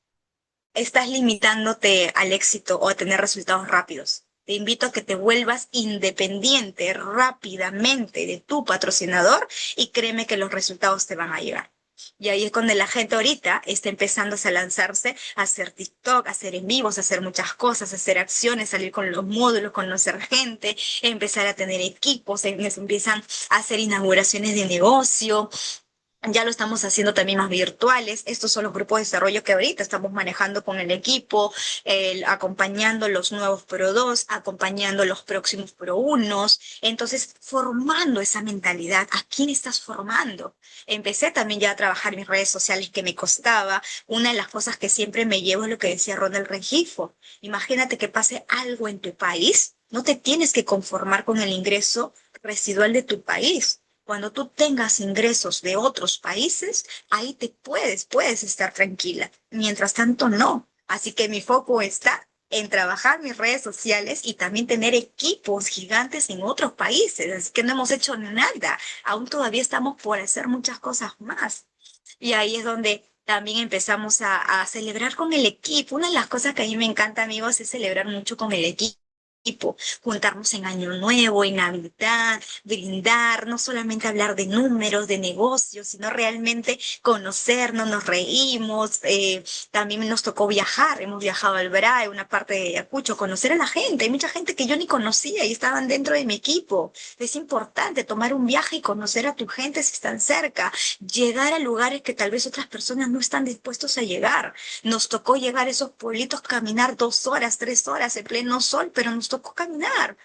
estás limitándote al éxito o a tener resultados rápidos. Te invito a que te vuelvas independiente rápidamente de tu patrocinador y créeme que los resultados te van a llegar. Y ahí es cuando la gente ahorita está empezando a lanzarse a hacer TikTok, a hacer en vivos, a hacer muchas cosas, a hacer acciones, salir con los módulos, conocer gente, empezar a tener equipos, empiezan a hacer inauguraciones de negocio, ya lo estamos haciendo también más virtuales. Estos son los grupos de desarrollo que ahorita estamos manejando con el equipo, acompañando los nuevos Pro 2, acompañando los próximos Pro 1. Entonces, formando esa mentalidad. ¿A quién estás formando? Empecé también ya a trabajar mis redes sociales que me costaba. Una de las cosas que siempre me llevo es lo que decía Ronald Rengifo. Imagínate que pase algo en tu país. No te tienes que conformar con el ingreso residual de tu país. Cuando tú tengas ingresos de otros países, ahí puedes estar tranquila. Mientras tanto, no. Así que mi foco está en trabajar mis redes sociales y también tener equipos gigantes en otros países. Así que no hemos hecho nada. Aún todavía estamos por hacer muchas cosas más. Y ahí es donde también empezamos a celebrar con el equipo. Una de las cosas que a mí me encanta, amigos, es celebrar mucho con el equipo, juntarnos en Año Nuevo, en Navidad, brindar, no solamente hablar de números, de negocios, sino realmente conocernos, nos reímos, también nos tocó viajar, hemos viajado al Braille, una parte de Ayacucho, conocer a la gente, hay mucha gente que yo ni conocía y estaban dentro de mi equipo. Es importante tomar un viaje y conocer a tu gente si están cerca, llegar a lugares que tal vez otras personas no están dispuestos a llegar. Nos tocó llegar a esos pueblitos, caminar 2 horas, 3 horas en pleno sol, pero nos tocó caminar.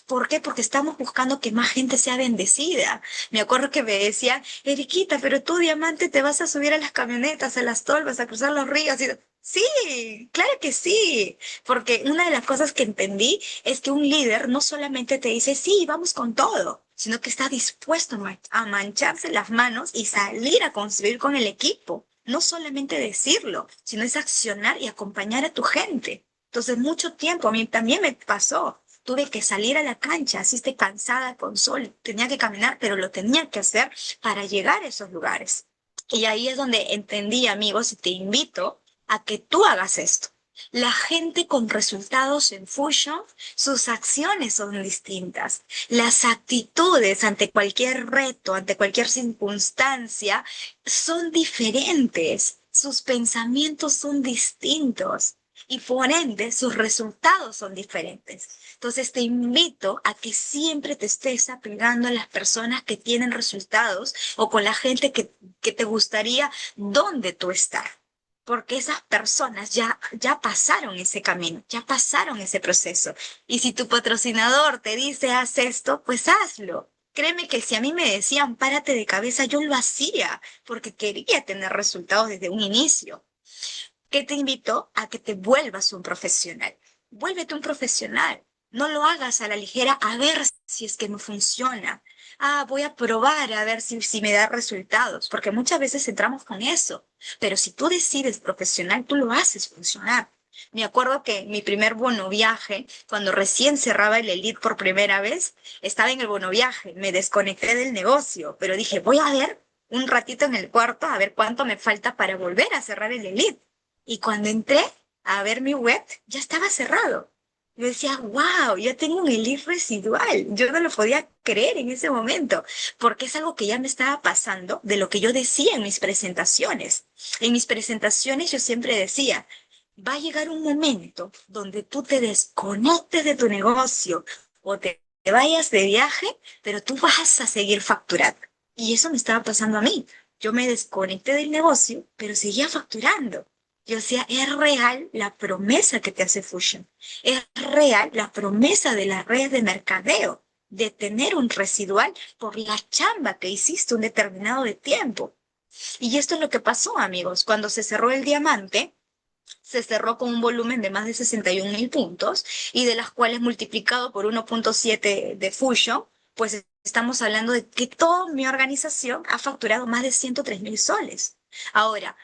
¿Por qué? Porque estamos buscando que más gente sea bendecida. Me acuerdo que me decían, Eriquita, pero tú, diamante, te vas a subir a las camionetas, a las tolvas, a cruzar los ríos. Y sí, claro que sí. Porque una de las cosas que entendí es que un líder no solamente te dice, sí, vamos con todo, sino que está dispuesto a mancharse las manos y salir a construir con el equipo. No solamente decirlo, sino es accionar y acompañar a tu gente. Entonces, mucho tiempo, a mí también me pasó. Tuve que salir a la cancha, así esté cansada con sol, tenía que caminar, pero lo tenía que hacer para llegar a esos lugares. Y ahí es donde entendí, amigos, y te invito a que tú hagas esto. La gente con resultados en Fusion, sus acciones son distintas. Las actitudes ante cualquier reto, ante cualquier circunstancia, son diferentes. Sus pensamientos son distintos y por ende sus resultados son diferentes. Entonces te invito a que siempre te estés apegando a las personas que tienen resultados o con la gente que te gustaría donde tú estás. Porque esas personas ya pasaron ese camino, ya pasaron ese proceso. Y si tu patrocinador te dice, haz esto, pues hazlo. Créeme que si a mí me decían, párate de cabeza, yo lo hacía, porque quería tener resultados desde un inicio. ¿Qué te invito? A que te vuelvas un profesional. Vuélvete un profesional. No lo hagas a la ligera a ver si es que no funciona. Ah, voy a probar a ver si me da resultados, porque muchas veces entramos con eso. Pero si tú decides profesional, tú lo haces funcionar. Me acuerdo que mi primer bono viaje, cuando recién cerraba el Elite por primera vez, estaba en el bono viaje, me desconecté del negocio, pero dije, voy a ver un ratito en el cuarto a ver cuánto me falta para volver a cerrar el Elite. Y cuando entré a ver mi web, ya estaba cerrado. Yo decía, wow, ya tengo un elite residual. Yo no lo podía creer en ese momento, porque es algo que ya me estaba pasando de lo que yo decía en mis presentaciones. En mis presentaciones yo siempre decía, va a llegar un momento donde tú te desconectes de tu negocio o te vayas de viaje, pero tú vas a seguir facturando. Y eso me estaba pasando a mí. Yo me desconecté del negocio, pero seguía facturando. Yo decía, es real la promesa que te hace Fusion. Es real la promesa de las redes de mercadeo, de tener un residual por la chamba que hiciste un determinado de tiempo. Y esto es lo que pasó, amigos. Cuando se cerró el diamante, se cerró con un volumen de más de 61.000 puntos y de las cuales multiplicado por 1.7 de Fusion, pues estamos hablando de que toda mi organización ha facturado más de 103.000 soles. Ahora,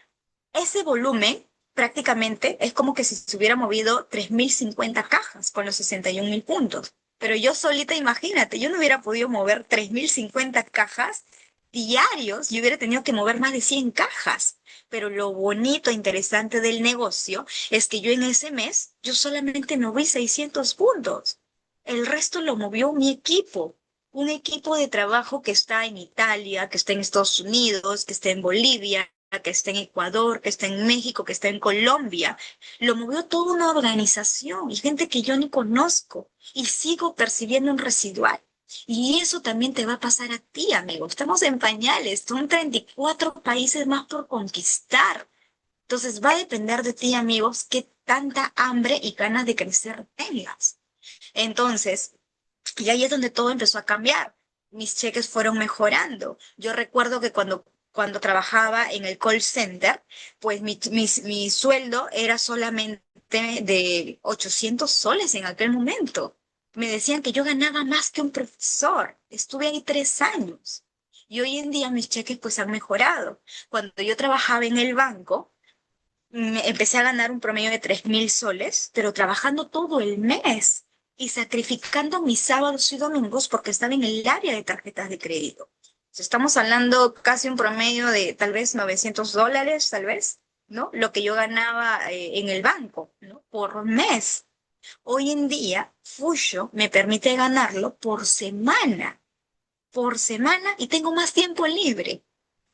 ese volumen prácticamente es como que si se hubiera movido 3.050 cajas con los 61.000 puntos. Pero yo solita, imagínate, yo no hubiera podido mover 3.050 cajas diarios, yo hubiera tenido que mover más de 100 cajas. Pero lo bonito e interesante del negocio es que yo en ese mes, yo solamente moví 600 puntos. El resto lo movió mi equipo. Un equipo de trabajo que está en Italia, que está en Estados Unidos, que está en Bolivia, que está en Ecuador, que está en México, que está en Colombia. Lo movió toda una organización y gente que yo ni conozco y sigo percibiendo un residual. Y eso también te va a pasar a ti, amigo. Estamos en pañales, son 34 países más por conquistar. Entonces va a depender de ti, amigos, qué tanta hambre y ganas de crecer tengas. Entonces, y ahí es donde todo empezó a cambiar. Mis cheques fueron mejorando. Yo recuerdo que cuando trabajaba en el call center, pues mi sueldo era solamente de 800 soles en aquel momento. Me decían que yo ganaba más que un profesor. Estuve ahí 3 años. Y hoy en día mis cheques pues han mejorado. Cuando yo trabajaba en el banco, empecé a ganar un promedio de 3.000 soles, pero trabajando todo el mes y sacrificando mis sábados y domingos porque estaba en el área de tarjetas de crédito. Estamos hablando casi un promedio de tal vez 900 dólares, tal vez, ¿no? Lo que yo ganaba en el banco, ¿no? Por mes. Hoy en día, Fusho me permite ganarlo por semana y tengo más tiempo libre.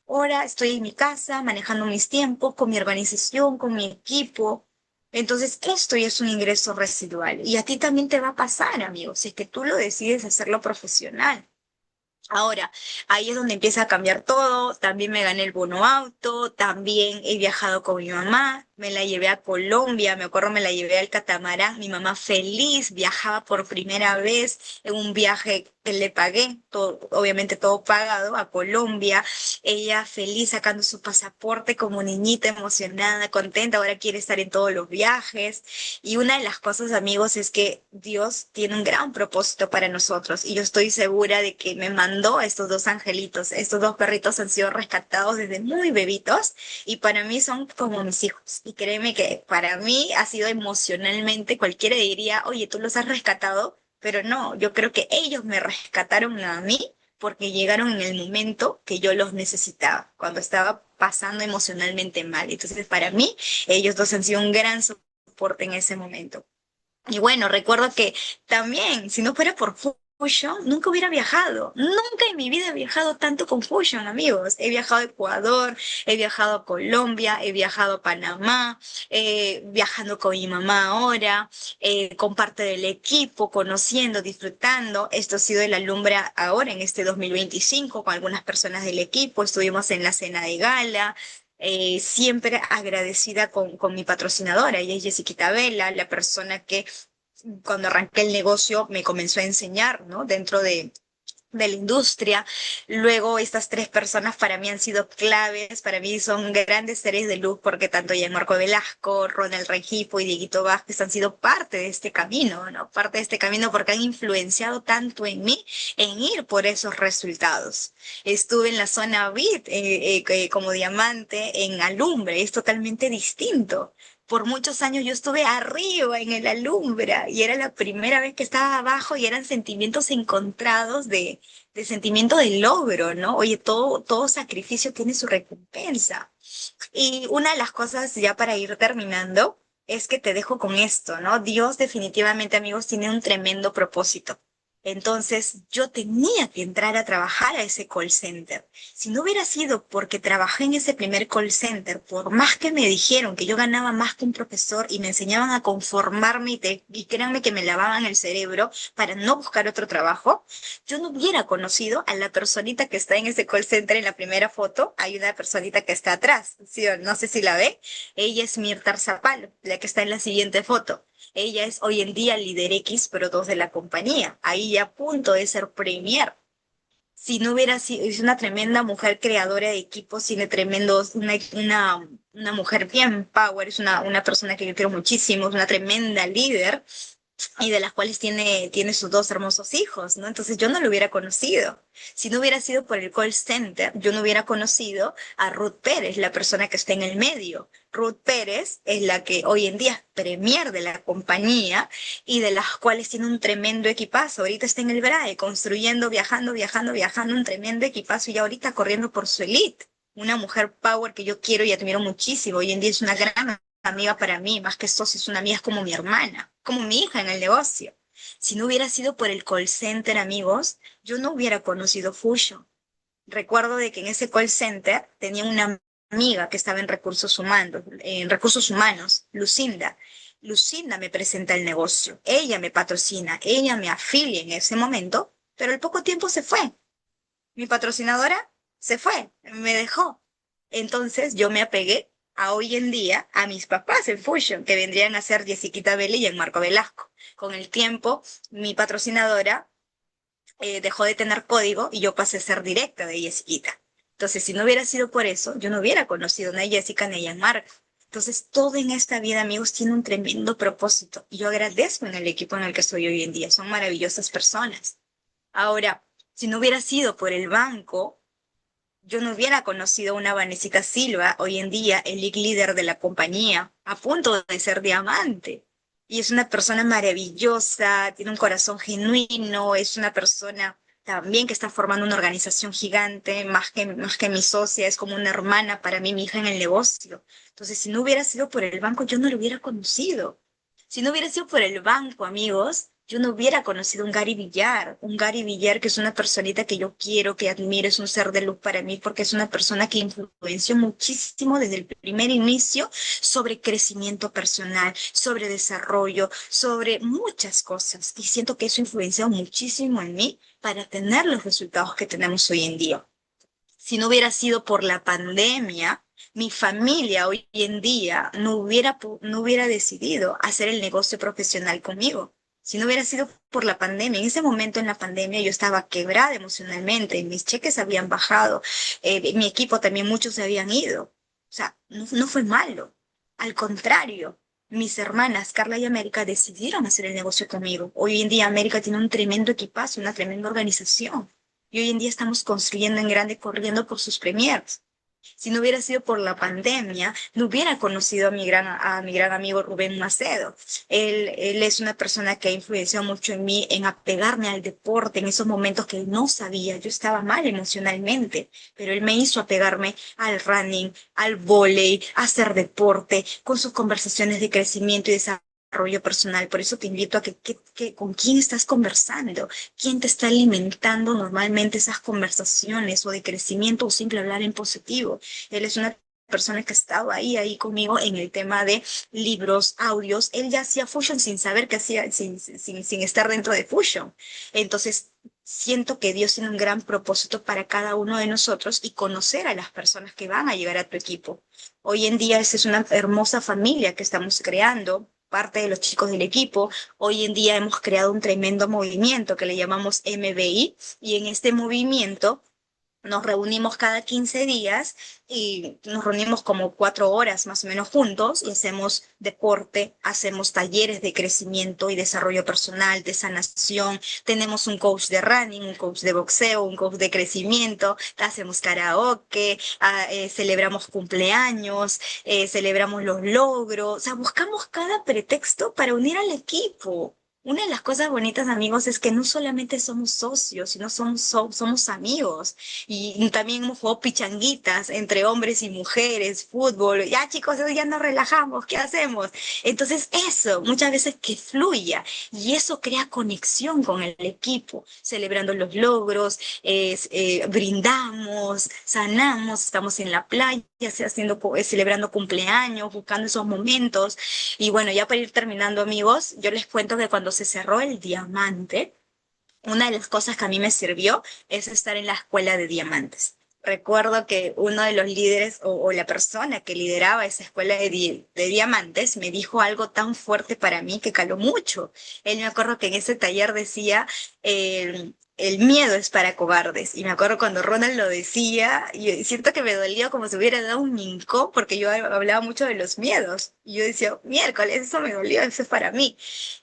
Ahora estoy en mi casa, manejando mis tiempos, con mi organización, con mi equipo. Entonces, esto ya es un ingreso residual. Y a ti también te va a pasar, amigo, si es que tú lo decides hacerlo profesional. Ahora, ahí es donde empieza a cambiar todo. También me gané el bono auto, también he viajado con mi mamá, me la llevé a Colombia, me acuerdo, me la llevé al catamarán, mi mamá feliz, viajaba por primera vez en un viaje que le pagué, todo, obviamente todo pagado, a Colombia. Ella feliz sacando su pasaporte como niñita emocionada, contenta, ahora quiere estar en todos los viajes. Y una de las cosas, amigos, es que Dios tiene un gran propósito para nosotros y yo estoy segura de que me mandó a estos dos angelitos. Estos dos perritos han sido rescatados desde muy bebitos y para mí son como mis hijos. Y créeme que para mí ha sido emocionalmente, cualquiera diría, oye, tú los has rescatado, pero no, yo creo que ellos me rescataron a mí porque llegaron en el momento que yo los necesitaba, cuando estaba pasando emocionalmente mal. Entonces, para mí, ellos dos han sido un gran soporte en ese momento. Y bueno, recuerdo que también, si no fuera por Fusion, nunca hubiera viajado. Nunca en mi vida he viajado tanto con Fusion, amigos. He viajado a Ecuador, he viajado a Colombia, he viajado a Panamá, viajando con mi mamá ahora, con parte del equipo, conociendo, disfrutando. Esto ha sido el alumbra ahora en este 2025 con algunas personas del equipo. Estuvimos en la cena de gala, siempre agradecida con mi patrocinadora, ella es Jessiquita Vela, la persona que cuando arranqué el negocio me comenzó a enseñar, ¿no? Dentro de la industria. Luego, estas tres personas para mí han sido claves, para mí son grandes seres de luz porque tanto Gianmarco Velasco, Ronald Rengifo y Dieguito Vázquez han sido parte de este camino, ¿no? Parte de este camino porque han influenciado tanto en mí en ir por esos resultados. Estuve en la zona VIP como diamante en Alumbre, es totalmente distinto. Por muchos años yo estuve arriba en el Alumbra y era la primera vez que estaba abajo y eran sentimientos encontrados de sentimiento de logro, ¿no? Oye, todo sacrificio tiene su recompensa. Y una de las cosas ya para ir terminando es que te dejo con esto, ¿no? Dios definitivamente, amigos, tiene un tremendo propósito. Entonces yo tenía que entrar a trabajar a ese call center. Si no hubiera sido porque trabajé en ese primer call center, por más que me dijeron que yo ganaba más que un profesor y me enseñaban a conformarme y créanme que me lavaban el cerebro para no buscar otro trabajo, yo no hubiera conocido a la personita que está en ese call center en la primera foto. Hay una personita que está atrás, ¿sí? No sé si la ve. Ella es Mirta Zapalo, la que está en la siguiente foto. Ella es hoy en día líder X, pero dos de la compañía. Ahí ya a punto de ser premier. Si no hubiera sido, es una tremenda mujer creadora de equipos, tiene tremendos, una mujer bien power, es una persona que yo quiero muchísimo, es una tremenda líder y de las cuales tiene sus dos hermosos hijos, ¿no? Entonces yo no lo hubiera conocido. Si no hubiera sido por el call center, yo no hubiera conocido a Ruth Pérez, la persona que está en el medio. Ruth Pérez es la que hoy en día es premier de la compañía y de las cuales tiene un tremendo equipazo. Ahorita está en el BRAE, construyendo, viajando, un tremendo equipazo y ahorita corriendo por su elite. Una mujer power que yo quiero y admiro muchísimo. Hoy en día es una gran amiga para mí, más que socia, es una amiga, es como mi hermana, como mi hija en el negocio. Si no hubiera sido por el call center, amigos, yo no hubiera conocido Fusion. Recuerdo de que en ese call center tenía una amiga que estaba en recursos humanos, Lucinda. Lucinda me presenta el negocio, ella me patrocina, ella me afilia en ese momento, pero al poco tiempo se fue. Mi patrocinadora se fue, me dejó. Entonces yo me apegué a hoy en día a mis papás en Fusion, que vendrían a ser Jessiquita Belli y Marco Velasco. Con el tiempo, mi patrocinadora dejó de tener código y yo pasé a ser directa de Jessiquita. Entonces, si no hubiera sido por eso, yo no hubiera conocido ni a Jessica ni a Gianmarco. Entonces, todo en esta vida, amigos, tiene un tremendo propósito. Y yo agradezco en el equipo en el que estoy hoy en día. Son maravillosas personas. Ahora, si no hubiera sido por el banco, yo no hubiera conocido a una Vanesita Silva, hoy en día el league líder de la compañía, a punto de ser diamante. Y es una persona maravillosa, tiene un corazón genuino, es una persona también que está formando una organización gigante, más que mi socia, es como una hermana para mí, mi hija en el negocio. Entonces, si no hubiera sido por el banco, yo no lo hubiera conocido. Si no hubiera sido por el banco, amigos, yo no hubiera conocido un Gary Villar que es una personita que yo quiero, que admiro, es un ser de luz para mí, porque es una persona que influenció muchísimo desde el primer inicio sobre crecimiento personal, sobre desarrollo, sobre muchas cosas. Y siento que eso influenció muchísimo en mí para tener los resultados que tenemos hoy en día. Si no hubiera sido por la pandemia, mi familia hoy en día no hubiera decidido hacer el negocio profesional conmigo. Si no hubiera sido por la pandemia, en ese momento en la pandemia yo estaba quebrada emocionalmente, mis cheques habían bajado, mi equipo también muchos se habían ido. O sea, no fue malo. Al contrario, mis hermanas Carla y América decidieron hacer el negocio conmigo. Hoy en día América tiene un tremendo equipazo, una tremenda organización. Y hoy en día estamos construyendo en grande, corriendo por sus premiers. Si no hubiera sido por la pandemia, no hubiera conocido a mi gran amigo Rubén Macedo. Él es una persona que ha influenciado mucho en mí, en apegarme al deporte en esos momentos que no sabía. Yo estaba mal emocionalmente, pero él me hizo apegarme al running, al vóley, a hacer deporte, con sus conversaciones de crecimiento y desarrollo personal. Por eso te invito a con quién estás conversando, quién te está alimentando normalmente esas conversaciones o de crecimiento o simple hablar en positivo. Él es una persona que ha estado ahí conmigo en el tema de libros, audios. Él ya hacía Fusion sin saber que hacía, sin estar dentro de Fusion. Entonces, siento que Dios tiene un gran propósito para cada uno de nosotros y conocer a las personas que van a llegar a tu equipo. Hoy en día esa es una hermosa familia que estamos creando, parte de los chicos del equipo. Hoy en día hemos creado un tremendo movimiento que le llamamos MBI y en este movimiento nos reunimos cada 15 días y nos reunimos como 4 horas más o menos juntos y hacemos deporte, hacemos talleres de crecimiento y desarrollo personal, de sanación. Tenemos un coach de running, un coach de boxeo, un coach de crecimiento, hacemos karaoke, celebramos cumpleaños, celebramos los logros. O sea, buscamos cada pretexto para unir al equipo. una de las cosas bonitas, amigos, es que no solamente somos socios, sino somos amigos. Y también hemos jugado pichanguitas entre hombres y mujeres, fútbol. Ya, chicos, hoy ya nos relajamos, ¿qué hacemos? Entonces, eso, muchas veces que fluya. Y eso crea conexión con el equipo, celebrando los logros, brindamos, sanamos, estamos en la playa, sea haciendo, celebrando cumpleaños, buscando esos momentos. Y bueno, ya para ir terminando, amigos, yo les cuento que cuando se cerró el diamante, una de las cosas que a mí me sirvió es estar en la escuela de diamantes. Recuerdo que uno de los líderes o la persona que lideraba esa escuela de diamantes me dijo algo tan fuerte para mí que caló mucho. Él me acuerdo que en ese taller decía, el miedo es para cobardes. Y me acuerdo cuando Ronald lo decía, y siento que me dolía como si hubiera dado un hincó porque yo hablaba mucho de los miedos. Y yo decía, miércoles, eso me dolió, eso es para mí.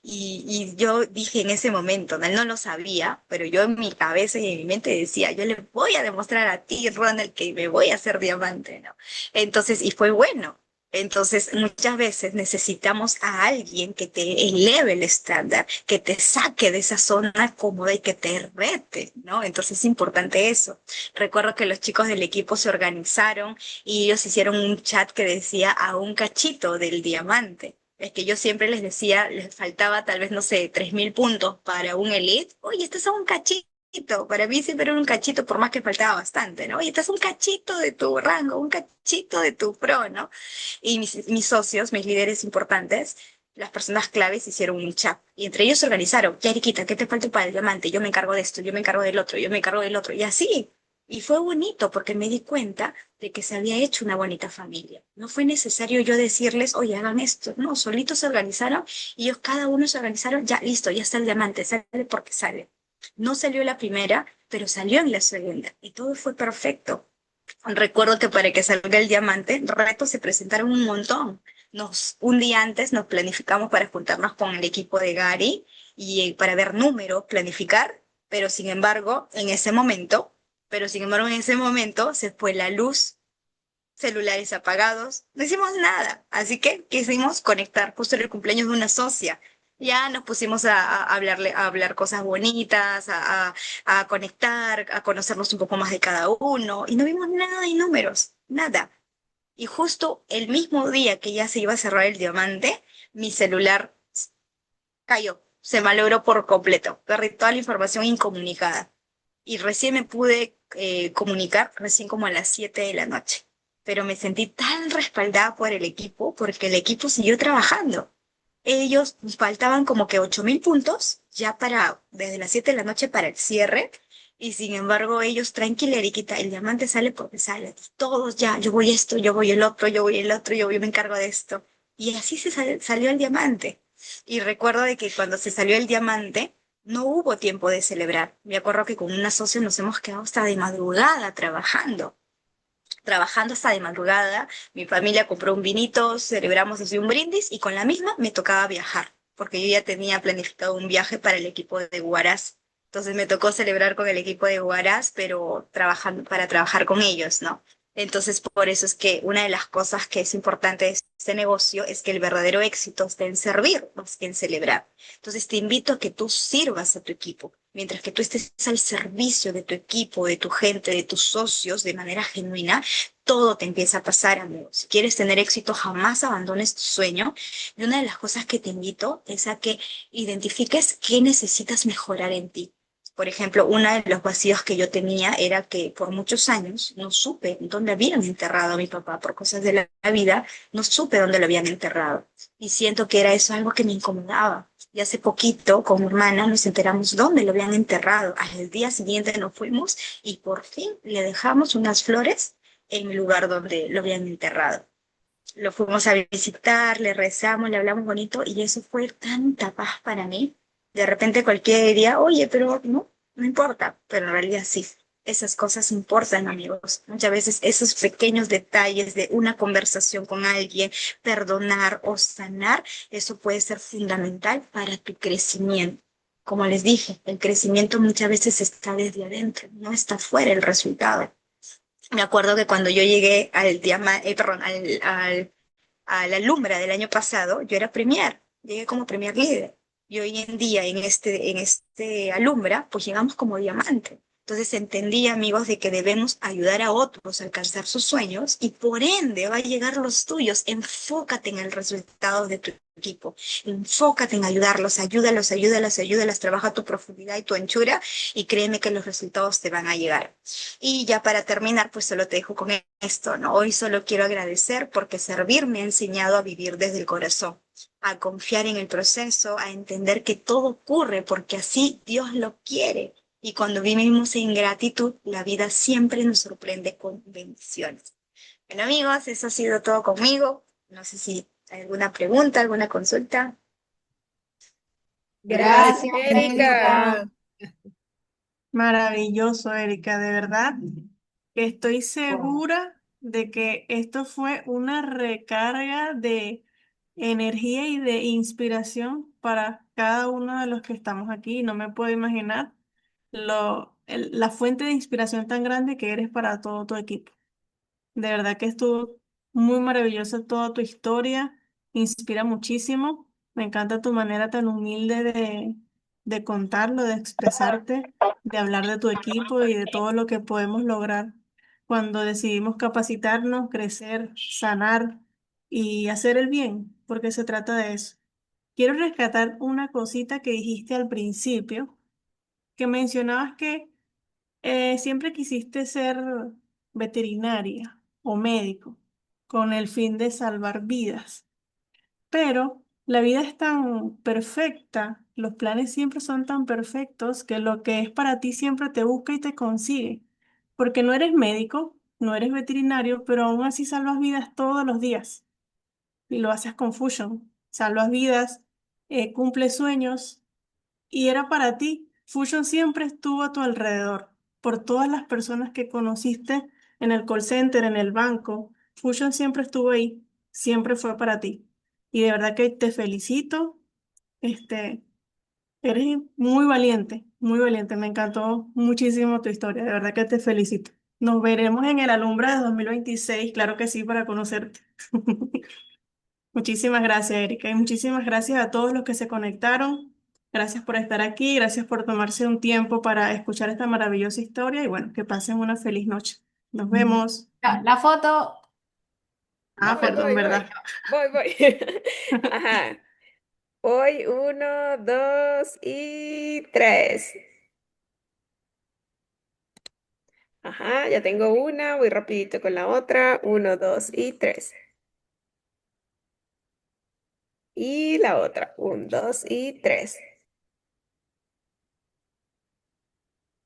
Y yo dije en ese momento, ¿no? Él no lo sabía, pero yo en mi cabeza y en mi mente decía, yo le voy a demostrar a ti, Ronald, que me voy a hacer diamante, ¿no? Entonces, y fue bueno. Entonces, muchas veces necesitamos a alguien que te eleve el estándar, que te saque de esa zona cómoda y que te rete, ¿no? Entonces, es importante eso. Recuerdo que los chicos del equipo se organizaron y ellos hicieron un chat que decía a un cachito del diamante. Es que yo siempre les decía, les faltaba tal vez, no sé, 3.000 puntos para un elite. Oye, estás a un cachito. Para mí siempre era un cachito, por más que faltaba bastante, ¿no? Oye, estás un cachito de tu rango, un cachito de tu pro, ¿no? Y mis socios, mis líderes importantes, las personas claves hicieron un chat. Y entre ellos se organizaron. Yariquita, ¿qué te falta para el diamante? Yo me encargo de esto, yo me encargo del otro, yo me encargo del otro. Y así. Y fue bonito porque me di cuenta de que se había hecho una bonita familia. No fue necesario yo decirles, oye, hagan esto. No, solitos se organizaron y ellos cada uno se organizaron, ya listo, ya está el diamante, sale porque sale. No salió la primera, pero salió en la segunda y todo fue perfecto. Recuerdo que para que salga el diamante, retos se presentaron un montón. Un día antes nos planificamos para juntarnos con el equipo de Gary y para ver números, planificar, pero sin embargo, en ese momento se fue la luz, celulares apagados, no hicimos nada. Así que quisimos conectar justo en el cumpleaños de una socia. Ya nos pusimos a hablar cosas bonitas, a conectar, a conocernos un poco más de cada uno, y no vimos nada de números, nada. Y justo el mismo día que ya se iba a cerrar el diamante, mi celular cayó, se malogró por completo, perdí toda la información incomunicada y recién me pude comunicar, recién como a las 7 de la noche. Pero me sentí tan respaldada por el equipo, porque el equipo siguió trabajando. Ellos faltaban como que 8.000 puntos ya desde las 7 de la noche para el cierre. Y sin embargo, ellos, tranquila, Eriquita, el diamante sale porque sale. Todos ya, yo voy esto, yo voy el otro, yo voy el otro, yo me encargo de esto. Y así salió el diamante. Y recuerdo de que cuando se salió el diamante, no hubo tiempo de celebrar. Me acuerdo que con una socia nos hemos quedado hasta de madrugada trabajando hasta de madrugada. Mi familia compró un vinito, celebramos así un brindis y con la misma me tocaba viajar, porque yo ya tenía planificado un viaje para el equipo de Huaraz. Entonces me tocó celebrar con el equipo de Huaraz, pero trabajando para trabajar con ellos, ¿no? Entonces, por eso es que una de las cosas que es importante de este negocio es que el verdadero éxito está en servir más que en celebrar. Entonces, te invito a que tú sirvas a tu equipo. Mientras que tú estés al servicio de tu equipo, de tu gente, de tus socios, de manera genuina, todo te empieza a pasar, amigo. Si quieres tener éxito, jamás abandones tu sueño. Y una de las cosas que te invito es a que identifiques qué necesitas mejorar en ti. Por ejemplo, uno de los vacíos que yo tenía era que por muchos años no supe dónde habían enterrado a mi papá por cosas de la vida, no supe dónde lo habían enterrado. Y siento que era eso algo que me incomodaba. Y hace poquito, con mi hermana, nos enteramos dónde lo habían enterrado. Al día siguiente nos fuimos y por fin le dejamos unas flores en el lugar donde lo habían enterrado. Lo fuimos a visitar, le rezamos, le hablamos bonito y eso fue tanta paz para mí. De repente cualquiera diría, oye, pero no importa, pero en realidad sí. Esas cosas importan, amigos. Muchas veces esos pequeños detalles de una conversación con alguien, perdonar o sanar, eso puede ser fundamental para tu crecimiento. Como les dije, el crecimiento muchas veces está desde adentro, no está fuera el resultado. Me acuerdo que cuando yo llegué a la Alumbra del año pasado, yo era premier, llegué como premier líder. Y hoy en día en este Alumbra, pues llegamos como diamante. Entonces entendí, amigos, de que debemos ayudar a otros a alcanzar sus sueños y por ende va a llegar los tuyos. Enfócate en el resultado de tu equipo. Enfócate en ayudarlos, ayúdalos, ayúdalos, ayúdalos. Trabaja tu profundidad y tu anchura y créeme que los resultados te van a llegar. Y ya para terminar, pues solo te dejo con esto, ¿no? Hoy solo quiero agradecer porque servir me ha enseñado a vivir desde el corazón, a confiar en el proceso, a entender que todo ocurre porque así Dios lo quiere. Y cuando vivimos en gratitud, la vida siempre nos sorprende con bendiciones. Bueno, amigos, eso ha sido todo conmigo. No sé si hay alguna pregunta, alguna consulta. Gracias, Gracias, Erika. Erika. Maravilloso, Erika, de verdad que estoy segura de que esto fue una recarga de energía y de inspiración para cada uno de los que estamos aquí. No me puedo imaginar la fuente de inspiración tan grande que eres para todo tu equipo. De verdad que estuvo muy maravillosa toda tu historia, inspira muchísimo. Me encanta tu manera tan humilde de contarlo, de expresarte, de hablar de tu equipo y de todo lo que podemos lograr cuando decidimos capacitarnos, crecer, sanar y hacer el bien, porque se trata de eso. Quiero rescatar una cosita que dijiste al principio, que mencionabas que siempre quisiste ser veterinaria o médico con el fin de salvar vidas, pero la vida es tan perfecta, los planes siempre son tan perfectos que lo que es para ti siempre te busca y te consigue, porque no eres médico, no eres veterinario, pero aún así salvas vidas todos los días y lo haces con Fusion, salvas vidas, cumples sueños y era para ti. Fusion siempre estuvo a tu alrededor, por todas las personas que conociste en el call center, en el banco. Fusion siempre estuvo ahí, siempre fue para ti. Y de verdad que te felicito. Este, eres muy valiente, muy valiente. Me encantó muchísimo tu historia, de verdad que te felicito. Nos veremos en el Alumbra de 2026, claro que sí, para conocerte. Muchísimas gracias, Erika, y muchísimas gracias a todos los que se conectaron. Gracias por estar aquí, gracias por tomarse un tiempo para escuchar esta maravillosa historia y bueno, que pasen una feliz noche. Nos vemos. La foto. Ah, Voy, perdón, voy, voy. ¿verdad? Voy. Ajá. Voy, uno, dos y tres. Ajá, ya tengo una. Voy rapidito con la otra. Uno, dos y tres. Y la otra. Un, dos y tres.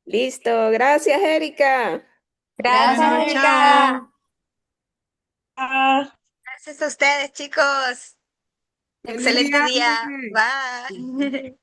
Listo. Gracias, Erika. Gracias, Bueno, Gracias. Erika. Chao. Ah. Gracias a ustedes, chicos. Feliz Excelente día. viaje. Bye.